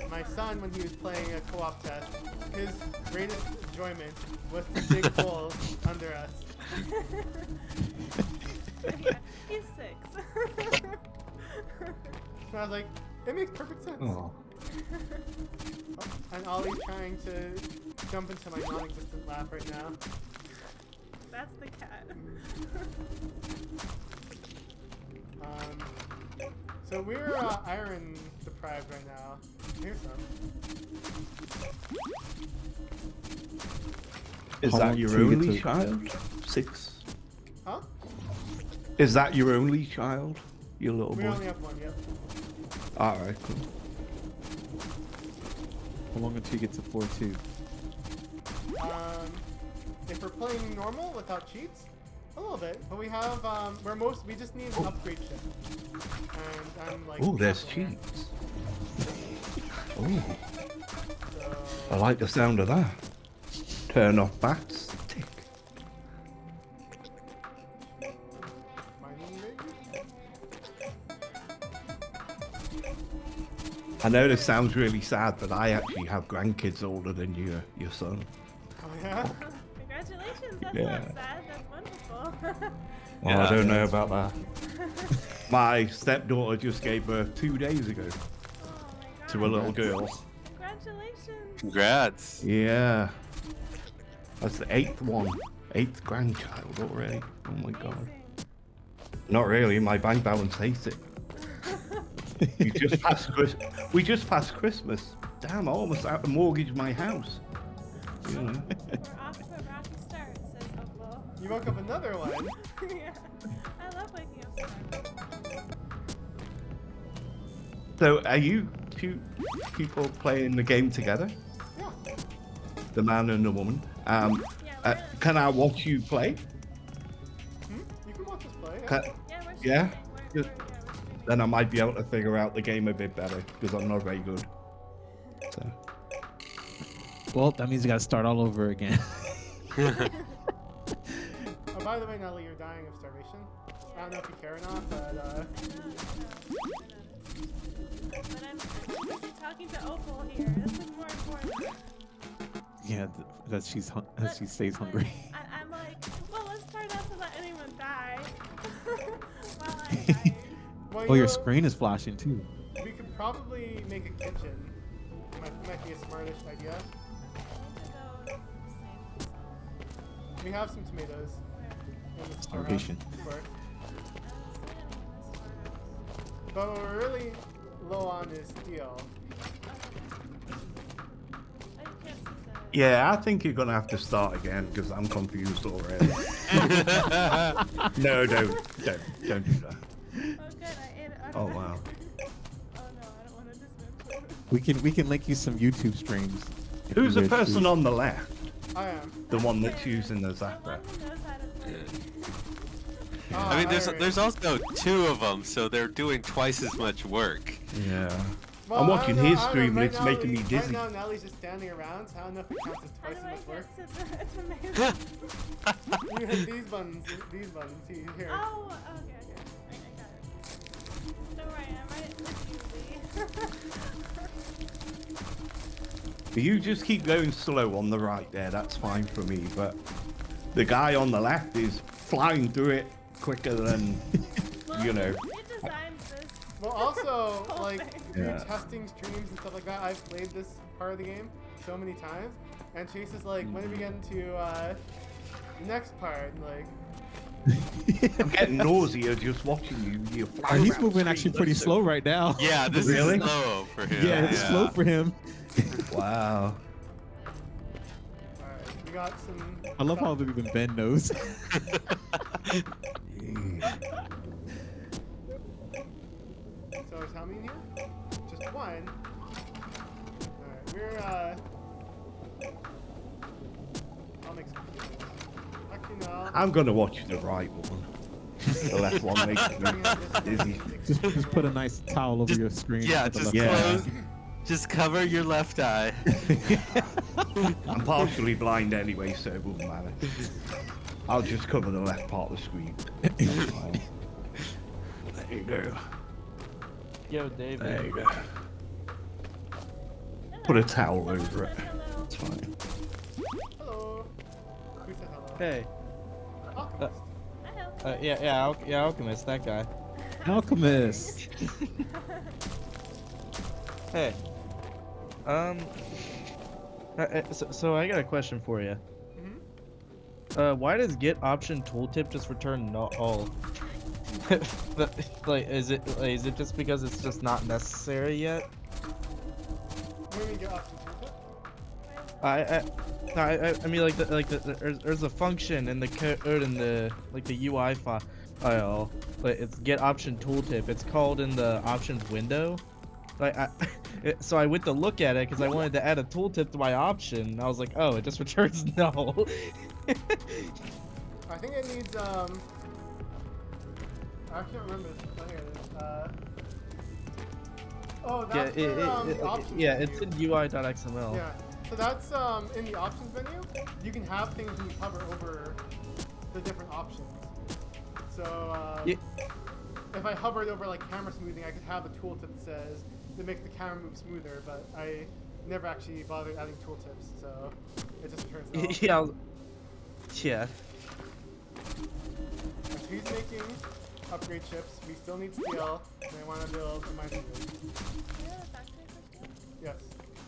my son, when he was playing a co-op test, his greatest enjoyment was to dig holes under us. Yeah, he's 6. So I was like, it makes perfect sense. Oh. And Ollie's trying to jump into my non-existent lap right now. That's the cat. So we're iron deprived right now. Here's some. Is How long that your till you get only to- child? 6. Huh? Is that your only child? Your little We boy? only have one, yep. Alright, cool. How long until you get to floor 2? If we're playing normal without cheats, a little bit. But we have, we just need an upgrade ship. And I'm like... Oh, there's halfway there. cheats. Oh, So, I like the sound of that. Turn off bats. Tick. mining rig? I know this sounds really sad, but I actually have grandkids older than your son. Oh yeah? Congratulations, that's Yeah. not sad, that's wonderful. Oh, Yeah. I don't know about that. My stepdaughter just gave birth 2 days ago Oh my god. to a little girl. Congratulations. Congrats. Yeah. That's the 8th one. 8th grandchild already. Oh my god. Amazing. Not really, my bank balance hates it. We just passed Christmas. Damn, I almost had to mortgage my house. You know. We're off to a rocky start, says Opal. You woke up another one. Yeah. I love waking up so So, are you two people playing the game together? Yeah. The man and the woman. Yeah, Can I watch you play? You can watch us play. Can- yeah, we're Yeah? streaming. Good. We're streaming. Then I might be able to figure out the game a bit better because I'm not very good. So. Well, that means you gotta start all over again. Oh, by the way, Natalie, you're dying of starvation. I don't know if you care or not, but I know. But I'm busy talking to Opal here. This is more important. Yeah, that she stays hungry. I'm like, well, let's try not to let anyone die while I'm dying. well, Oh, your know, screen is flashing too. We could probably make a kitchen. Might be a smartish idea. I need to go save myself. We have some tomatoes Where? in the Starvation. store. I don't see any in this storehouse. But what we're really low on is steel. Oh, you can't see that. Yeah, I think you're gonna have to start again because I'm confused already. No, don't do that. Oh, good. I ate it. Oh, wow. Oh, no. I don't want to dismantle it. We can link you some YouTube streams. if Who's you the wish person to. on the left? I am. The one that's Okay. using the The zapper. one who knows how to play. Ah, I mean, alright. there's also 2 of them, so they're doing twice as much work. Yeah. Well, I'm I watching don't know- his I don't stream know, and it's making me Right dizzy. now, Natalie's just standing around, so I don't know if it counts as How twice do as I much work. get to the tomato? You hit these buttons, see, here. Oh, okay. I got it. Don't worry, I'm right with you, Lee. You just keep going slow on the right there, that's fine for me, but the guy on the left is flying through it quicker than, Well, you know. You designed this. Well, also, Whole like, thing. through Yeah. testing streams and stuff like that, I've played this part of the game so many times, and Chase is like, when do we get into, next part? And, like, I'm getting nausea just watching you. You're flying He's around moving the actually screen pretty like slow right now. Yeah, this Really? is slow for him. Yeah, it's slow for him. this. Wow. alright, we got some. I love how even Ben knows. So is how many in here? Just one. Alright, I'll make some potatoes. Actually, no. I'm gonna watch the right one. The left one makes me dizzy. just put a nice towel over Just- your screen. Yeah, with the just left Yeah. close. Just cover your left eye. I'm partially blind anyway, so it wouldn't matter. I'll just cover the left part of the screen. That's fine. There you go. Yo, David. There you go. Put a towel over it. Hello. It's fine. Hello. Who said hello? Hey. Alchemist. Hi, Yeah, Alchemist, that guy. Alchemist. Hey. So I got a question for you. Why does get option tooltip just return not all? Is it just because it's just not necessary yet? What do you mean get option tooltip? I mean there's a function in the code in the the UI file, but it's get option tooltip. It's called in the options window. So I went to look at it because I wanted to add a tooltip to my option. And I was like, oh, it just returns null. I think it needs, I can't remember. Oh, here it is. Oh, that's the options yeah, menu. it's in UI.xml. Yeah, so that's in the options menu. You can have things when you hover over the different options. So Yeah. if I hovered over like camera smoothing, I could have a tooltip that says to make the camera move smoother, but I never actually bothered adding tooltips, so it just turns out. Yeah. Yeah. He's making upgrade ships. We still need steel, and I want to build a mining rig. Do you have a factory for steel? Yes.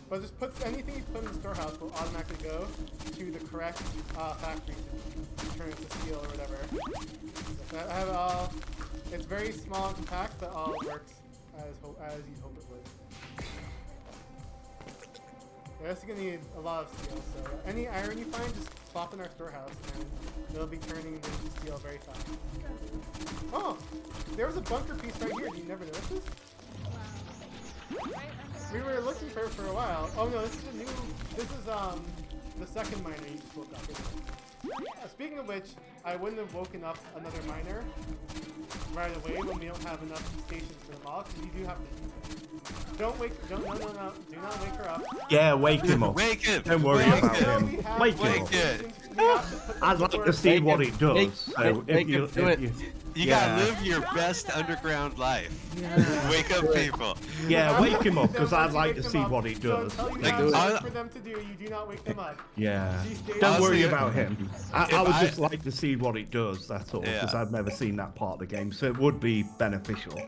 But just put anything you put in the storehouse will automatically go to the correct factory to turn into steel or whatever. I have it all. It's very small and compact, but all works as you'd hope it would. We're also gonna need a lot of steel, so any iron you find, just plop in our storehouse, and it'll be turning into steel very fast. Oh, there was a bunker piece right here. Did you never notice this? Wow. Right under We were looking for it for a while. Oh no, this is a new. This is the second miner you just woke up. Isn't it? Speaking of which, I wouldn't have woken up another miner right away when we don't have enough stations for them all, because you do have to feed them. Don't wake. Don't no. Do not wake her up. Yeah, wake him up. Wake him! Don't worry Wake about him! him. Wake him up. it. I'd like to see what it does. So if you, You Yeah. gotta live your best underground life. Wake up, people. yeah, wake him up because I'd like to see what it does. So until you Like, have I- something for them to do, you do not wake them up. Yeah. She stays Don't worry Honestly, about him. I if would I- just like to see what it does, that's all, because Yeah. I've never seen that part of the game, so it would be beneficial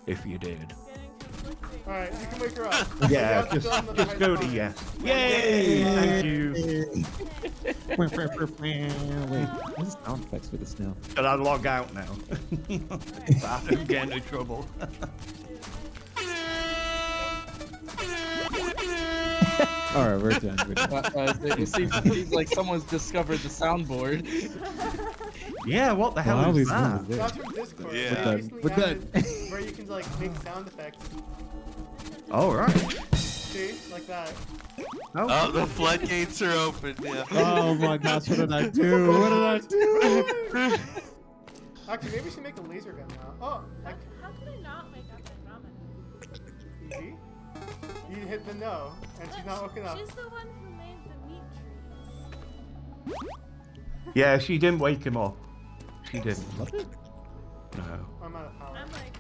if you did. getting conflicting. All right, you can wake her up. Yeah, You have to just build another just go to hydroponic. yes. Yay! Thank you. Wait, there's sound effects for this now. Should I log out now? So I don't get into trouble. All right, we're done. We're done. It seems like someone's discovered the soundboard. Yeah, what the hell Well, is at least one that? is there. That's from Discord. Yeah. They We're recently done. added where you can like make sound effects. All right. See, like that. Oh, the floodgates are open. Yeah. Oh my gosh, what did I do? What did I do? Actually, maybe we should make a laser gun now. Oh, like How can I not wake up in ramen? easy. You hit the no, and she's not woken up. She's the one who made the meat trees. Yeah, she didn't wake him up. She didn't. Love it. No. I'm out of power. I'm like,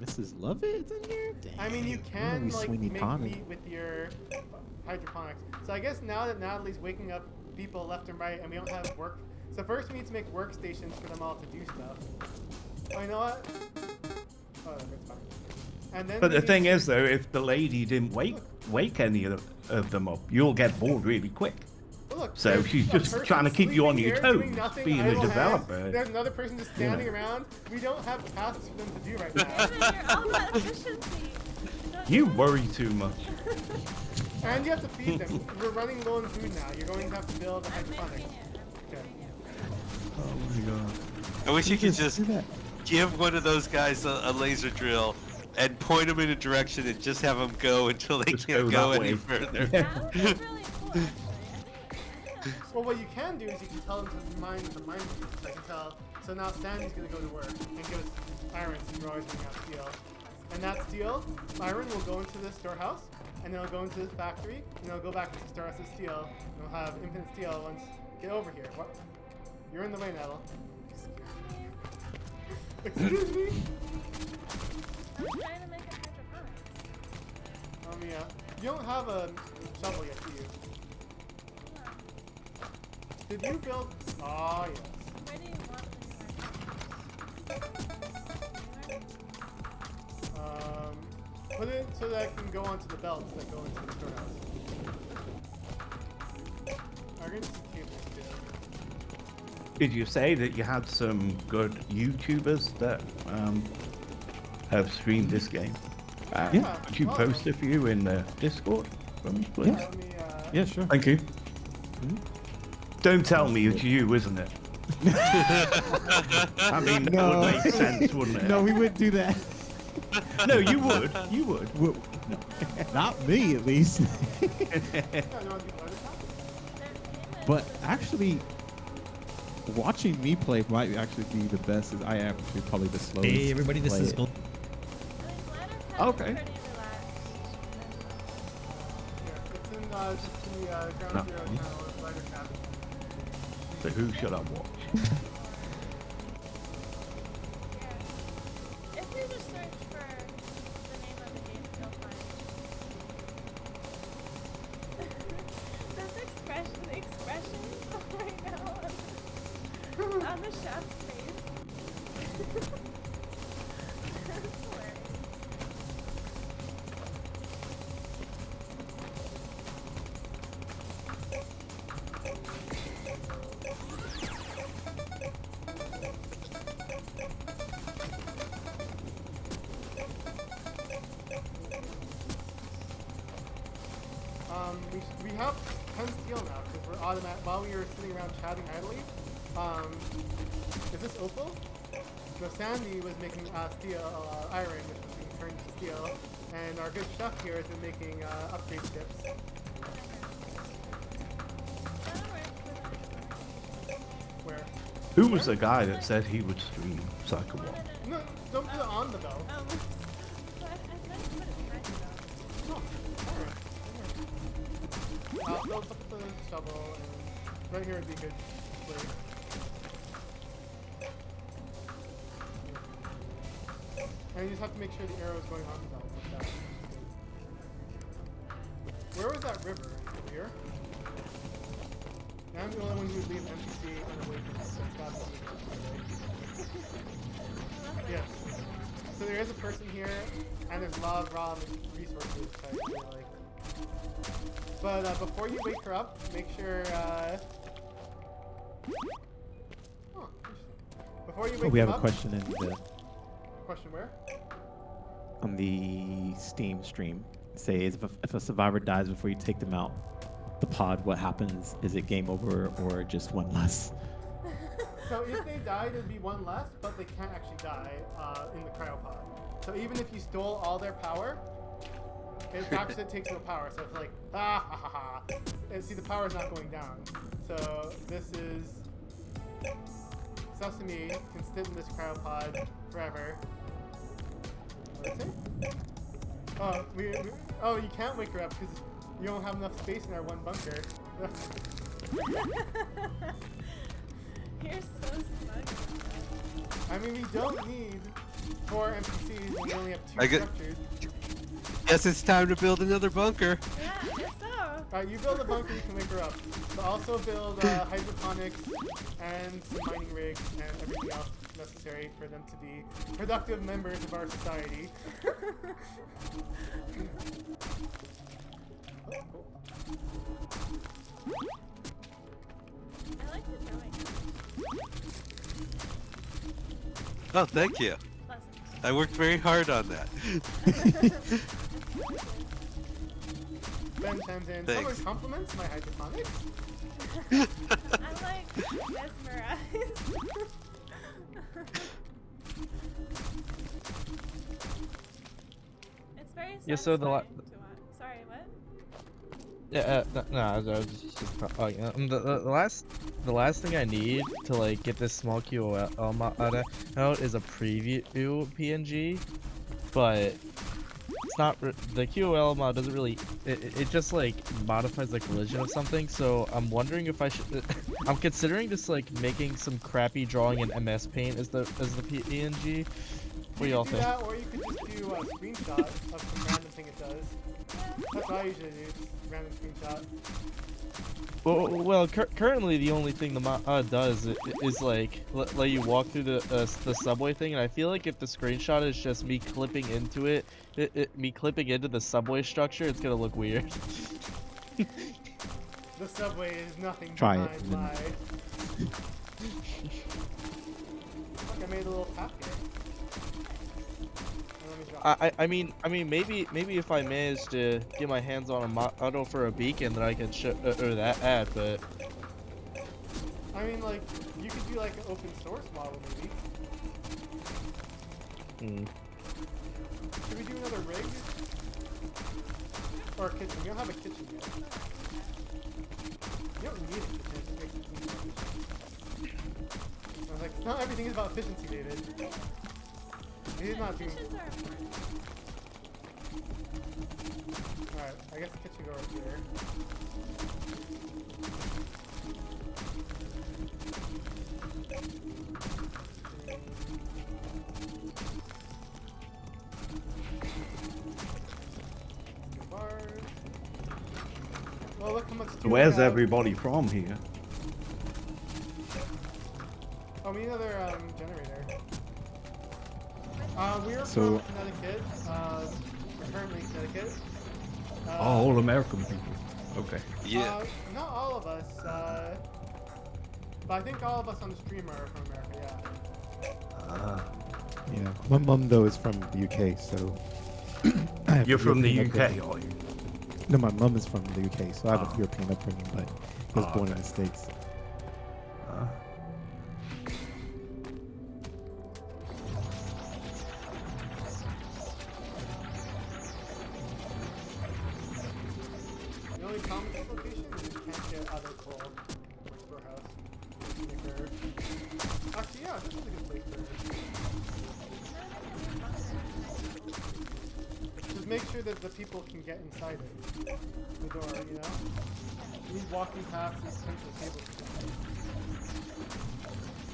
Mrs. Lovett's in here? Dang. I mean, you can Ooh, like Sweeney make Todd. meat with your hydroponics. So I guess now that Natalie's waking up people left and right, and we don't have work. So first we need to make workstations for them all to do stuff. Oh, you know what? Oh, that's fine. And then But we the need thing to- is, though, if the lady didn't wake any of them up, you'll get bored really quick. Look, So there's she's a just person trying to keep you on sleeping your here, doing toes, nothing, being a idle hands. developer. There's another person just standing around. We don't have tasks for them to do right now. David, you're all about efficiency. Don't You worry too much. And you have to feed them. We're running low on food now. You're going to have to build a I'm hydroponic. making it. I'm Okay. making it. Oh my god. I wish you could just do that. give one of those guys a laser drill and point them in a direction and just have them go until they Just can't go go that any way. further. That would be really cool, actually. Well, what you can do is you can tell them to mine with the mine machine. So I can tell. So now Sandy's going to go to work and give us iron since we're always running out of steel. And that steel, iron will go into the storehouse, and then it'll go into the factory, and it'll go back into the storehouse as steel, and we'll have infinite steel once. Get over here. What? You're in the way, Nettle. Excuse me? I'm trying to make a hydroponics. Yeah. You don't have a shovel yet, do you? Did you build? Oh, yes. Where do you want this Put it so that I can go onto the belts that go into the storehouse. I'm gonna just cable too. Did you say that you had some good YouTubers that have streamed this game? Yeah. Could you Oh. post a few in the Discord for me, please? Let me, Yeah, sure. Thank you. Don't tell me it's you, isn't it? I mean, that No. would make sense, wouldn't it? No, we wouldn't do that. No, you would. You would. No. Not me, at least. yeah, you want to do other stuff? But actually, watching me play might actually be the best. As I am actually probably the slowest. Hey everybody, this play is it. Gold. Okay. Yeah, it's in just the ground No. zero channel with lighter cabin. So who should I watch? If you just search for the name of the game, you'll find this expressions right now on the chef's face. we have 10 steel now because we're automatic. While we were sitting around chatting idly, is this opal? So Sandy was making steel iron, which was being turned to steel, and our good chef here has been making upgrade chips. Where? Who was the guy that said he would stream Psycho Ball? No, don't put it on the bell. Oh, so I meant to put it behind the bell. Oh, alright. They'll put the shovel, and right here would be good place. And you just have to make sure the arrow is going on the belt like that. Where was that river? Over here? I'm the only one who would leave NPC unawakened. Yes. So there is a person here, and there's a lot of raw resources, which I feel like. But before you wake her up, make sure. Oh, interesting. Before you wake We her have a up, question in the question where? on the Steam stream. Say if a survivor dies before you take them out the pod, what happens? Is it game over or just one less? So if they died, it'd be one less, but they can't actually die in the cryopod. So even if you stole all their power, it actually takes no power. So it's like, ah ha ha ha. And see, the power's not going down. So this is Sesame can sit in this cryopod forever. What did it say? Oh, oh, you can't wake her up because you don't have enough space in our one bunker. You're so smug about that. I mean, we don't need 4 NPCs and we only have 2 I get- structures. Guess it's time to build another bunker. Yeah, I guess so. Alright, you build a bunker, you can wake her up. But also build hydroponics and some mining rigs and everything else necessary for them to be productive members of our society. Oh, cool. I like the drawing. Oh, thank you. Pleasant. I worked very hard on that. Ben chimes in. Thanks. Someone compliments my hydroponics? I'm like mesmerized. It's very Yeah, so the satisfying to watch. Sorry, what? Yeah, no, I was just the last thing I need to like get this small QOL mod out is a preview PNG, but it's not the QOL mod doesn't really it just like modifies the collision of something. So I'm wondering if I should. I'm considering just like making some crappy drawing in MS Paint as the PNG. What do y'all do think? that, or you could just do a screenshot of some random thing it does. That's what I usually do, just random screenshot. Well, currently the only thing the mod does is like let you walk through the subway thing, and I feel like if the screenshot is just me clipping into me clipping into the subway structure, it's gonna look weird. The subway is nothing Try it, behind and then- my... Look, I made a little path here. Let me drop it. I mean maybe if I manage to get my hands on a model for a beacon, then I can show or that ad, but I mean, like, you could do like an open source model, maybe. Should we do another rig? Or a kitchen? We don't have a kitchen yet. You don't need a kitchen, it just makes it more efficient. I was like, not everything is about efficiency, David. He's not doing... Kitchens are important. Alright, I guess the kitchen go right here. Bars. Well, look how much steel we Where's have. everybody from here? Oh, we need another generator. We're So- from Connecticut. We're currently in Connecticut. All American people. Okay. Yeah. Not all of us. But I think all of us on the stream are from America. Yeah. Yeah, my mum though is from the UK, so I have You're from the European UK, upbringing. are you? No, my mom is from the UK, so I have Oh. a European upbringing, but he was Oh, born in okay. the States. The only problem with this location is you can't get other coal for storehouse. Actually, yeah, this is a good place for it. Just make sure that the people can get inside it. The door, you know? You need walking past these central tables.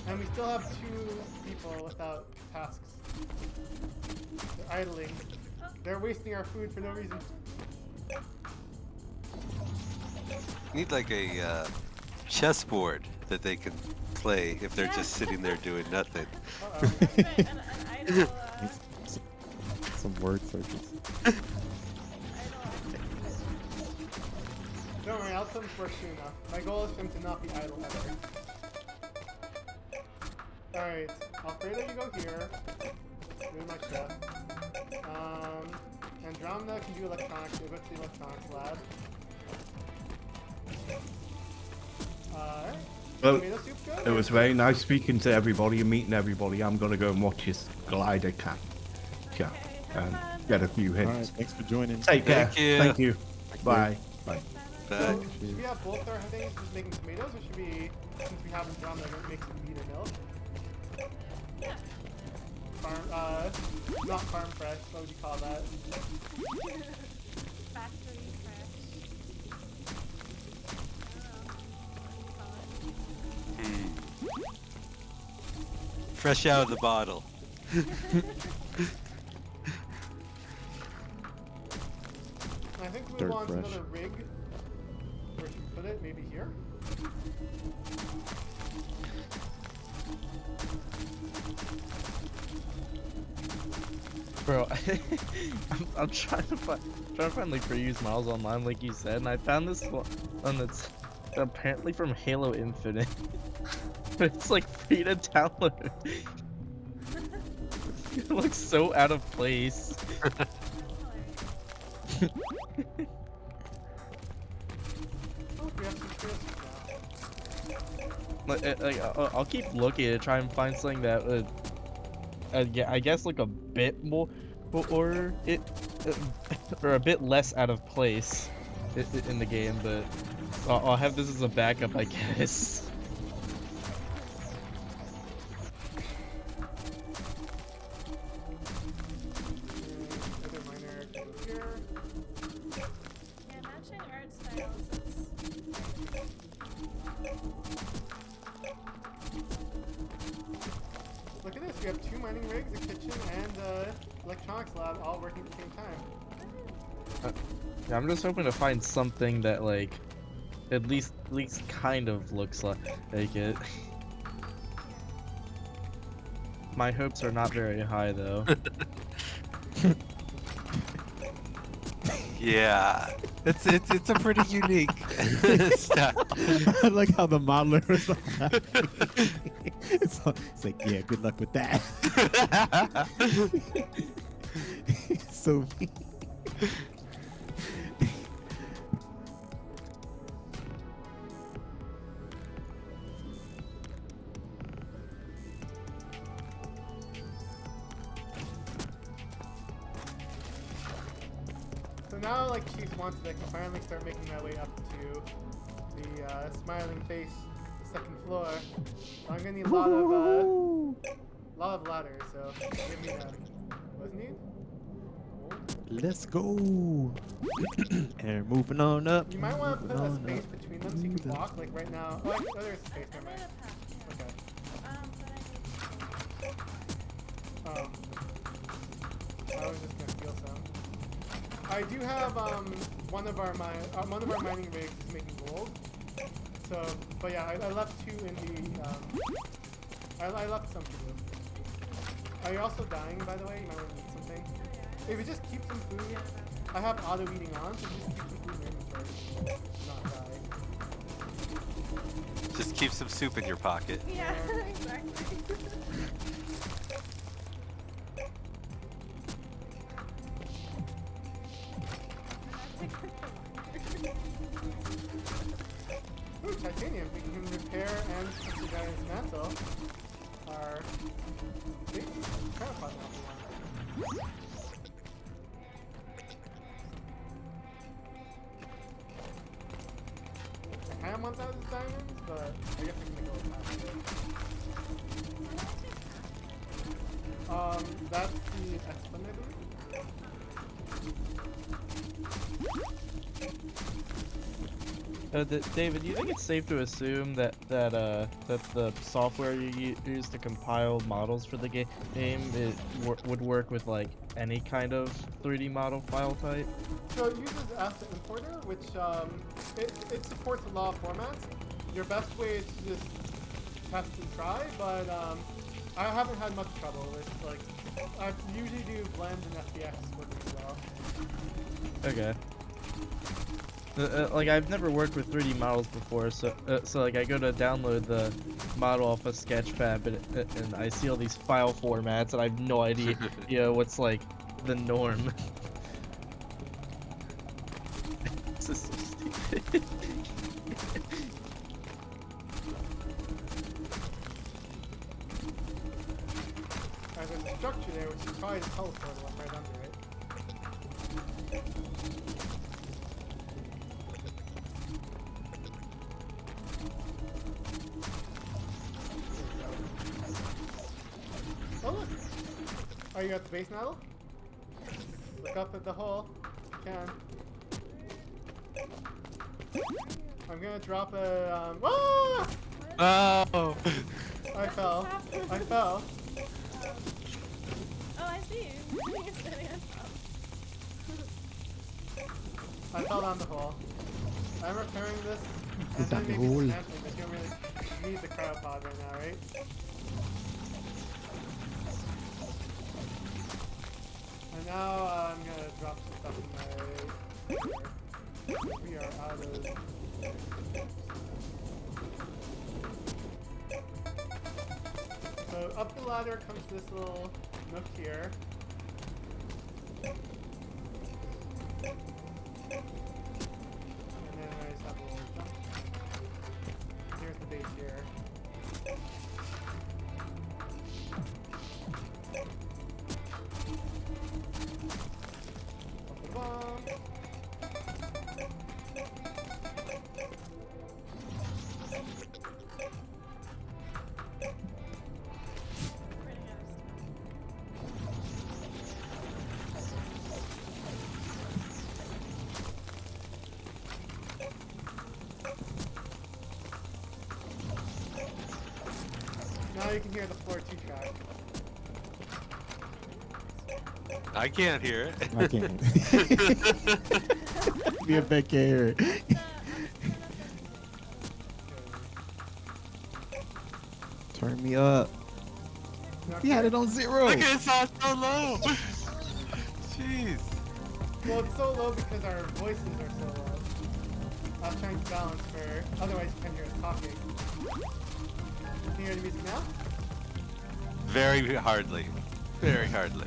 And we still have 2 people without tasks. They're idling. They're wasting our food for no reason. Need like a chessboard that they can play if they're just sitting there doing nothing. Uh-oh. An idle, Some word searches. idle Don't worry, I'll tell them work soon enough. My goal is for him to not be idle ever. Alright, Alfredo, you go here. Doing my chef. Andromeda can do electronics. We'll go to the electronics lab. Alright. Well, Tomato soup good? it was very nice speaking to everybody and meeting everybody. I'm gonna go and watch his glider cat and get a few All right, hints. thanks for joining. Take care. Thank you. Thank you. Bye. Bye. But So, should we have both our things just making tomatoes, or should we, since we have Andromeda, make some meat or milk? Farm, not farm fresh, what would you call that? factory fresh. fresh out of the bottle. I think we Dirt want fresh. another rig. Where should we put it? Maybe here? Bro, I'm trying to find like reused models online, like you said, and I found this one that's apparently from Halo Infinite. But it's like free to download. It looks so out of place. Oh, we have some crisps now. I'll keep looking to try and find something that would, yeah, I guess like a bit more, or or a bit less out of place in the game. But I'll have this as a backup, I guess. Other minor go here. Yeah, matching art styles is Look at this, we have 2 mining rigs, a kitchen, and electronics lab all working at the same time. Yeah, I'm just hoping to find something that like at least kind of looks like it. My hopes are not very high though. Yeah, it's a pretty unique style. I like how the modeler was like, it's like, yeah, good luck with that. It's so mean. So now, like Chief wanted, I can finally start making my way up to the smiling face, the 2nd floor. So I'm gonna need a lot of ladders, so give me that. What's need? Let's go. And moving on up. You might want to put a moving on space up. between them so you can walk, like right now. Oh, actually, there's a space, I never made mind. a path, Okay. yeah. But I need I was just gonna steal some. I do have one of our mining rigs is making gold. So, but yeah, I left 2 in the I left some for you. Are you also dying, by the way? You might want to eat something. If you just keep some food, I have auto eating on, so just keep some food in your inventory. Not die. Just keep some soup in your pocket. Yeah, exactly. titanium, we can repair and subsidize mantle our big tripod now if we want. I kind of want those diamonds, but I guess we can go with that. That's the X-Fund, I believe. David, do you think it's safe to assume that the software you use to compile models for the game would work with like any kind of 3D model file type? So it uses Asset Importer, which it supports a lot of formats. Your best way is to just test and try, but I haven't had much trouble with like I usually do blends and FBX working as well. Okay. Like I've never worked with 3D models before, so like I go to download the model off of Sketchfab and I see all these file formats and I have no idea what's like the norm. This is so stupid. There's a structure there which is probably the teleport one right under it. Oh look! Are you at the base now? Look up at the hole. You can. I'm gonna drop a ah! Oh! I fell. I fell. Oh, I see you. You're standing on top. I fell down the hole. I'm repairing this. Is that the maybe hole? dismantling, but you don't really need the cryopod right now, right? And now I'm gonna drop some stuff in my. We are out of. So up the ladder comes this little nook here. And then I just have a little jump. Here's the base here. Pop the bomb. Running out of Now you can hear the floor 2 track. I can't hear it. I can't. Me and Beck can't hear it. Turn me up. He had it on 0. Look at it, so low. Jeez. Well, it's so low because our voices are so low. I was trying to balance for, otherwise you can hear us talking. Can you hear the music now? Very hardly. Very hardly.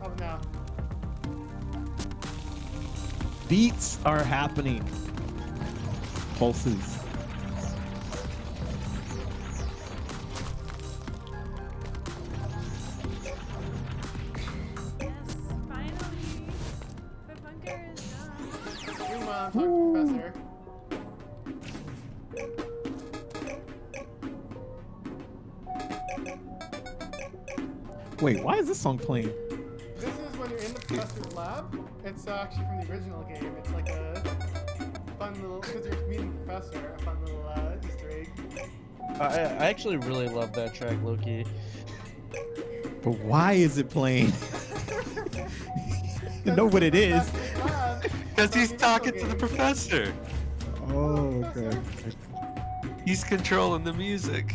Oh, now. Beats are happening. Pulses. Yes, finally! The bunker is done. Meanwhile, I'm talking to the professor. Wait, why is this song playing? This is when you're in the professor's lab. It's actually from the original game. It's like a fun little, because you're meeting the professor, a fun little Easter egg. I actually really love that track, Loki. But why is it playing? You know what it is. Because he's talking to the professor. Oh, okay. He's controlling the music.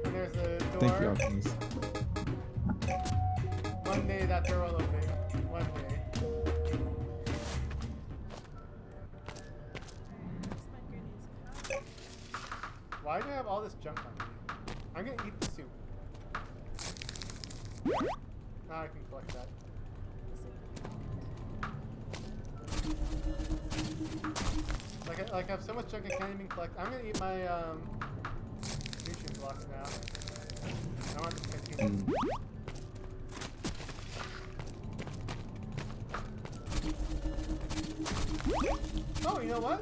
And there's a door. Thank you, Optimus. One day that door will open. One day. This bunker needs Why do I have all this junk on me? I'm gonna eat the soup. Now I can collect that. Like I have so much junk I can't even collect. I'm gonna eat my nutrient blocks now. I want to continue. Oh, you know what?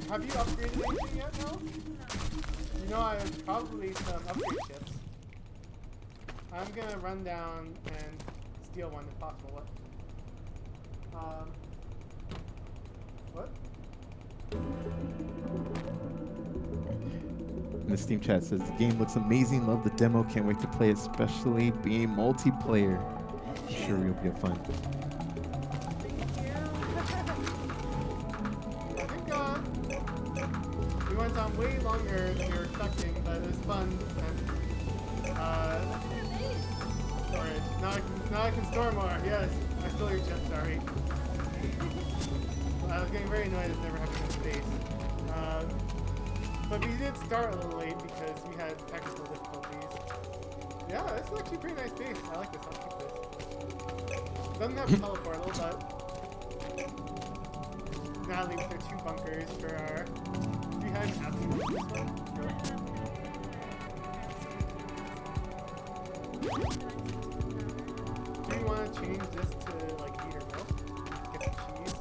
Have you upgraded anything yet, no? You know, I have probably some upgrade chips. I'm gonna run down and steal one if possible. What? In the Steam chat says the game looks amazing. Love the demo. Can't wait to play, especially being multiplayer. Sure, will be fun. I think we went on way longer than we were expecting, but it was fun. And storage. Now I can store more. Yes, I stole your chip. Sorry. I was getting very annoyed at never having enough space. But we did start a little late because we had technical difficulties. Yeah, this is actually a pretty nice base. I like this. I'll keep this. Doesn't have a teleportal, but Natalie with her 2 bunkers for our. Do you have absolute this one? Do you want to change this to like meat or milk? Get the cheese.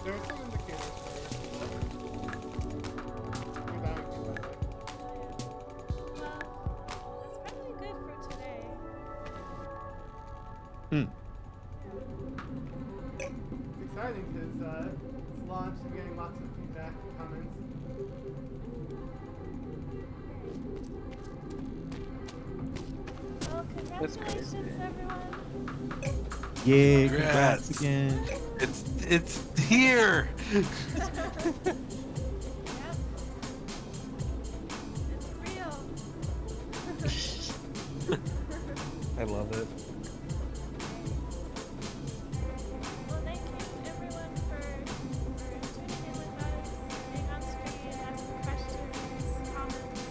There are some indicators for you're dying to, by the way. Well, that's probably good for today. It's exciting because it's launched and getting lots of feedback and comments. Well, congratulations, everyone. Yeah, Congrats. congrats again. It's here. Yep. It's real. I love it. Well, thank you everyone for tuning in with us, being on screen, asking questions, comments,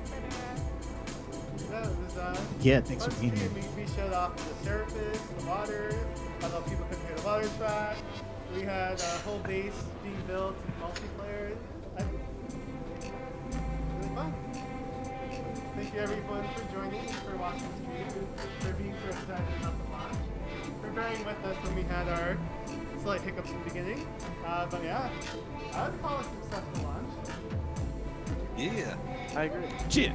etc. Yeah, it was Yeah, thanks for fun being here. stream. We showed off the surface, the water, although people couldn't hear the water track. We had a whole base being built in multiplayer. Really fun. Thank you everyone for joining, for watching the stream, for being so excited about the launch, for bearing with us when we had our slight hiccups in the beginning. But yeah, I would call it a successful launch. Yeah. I agree. Shit.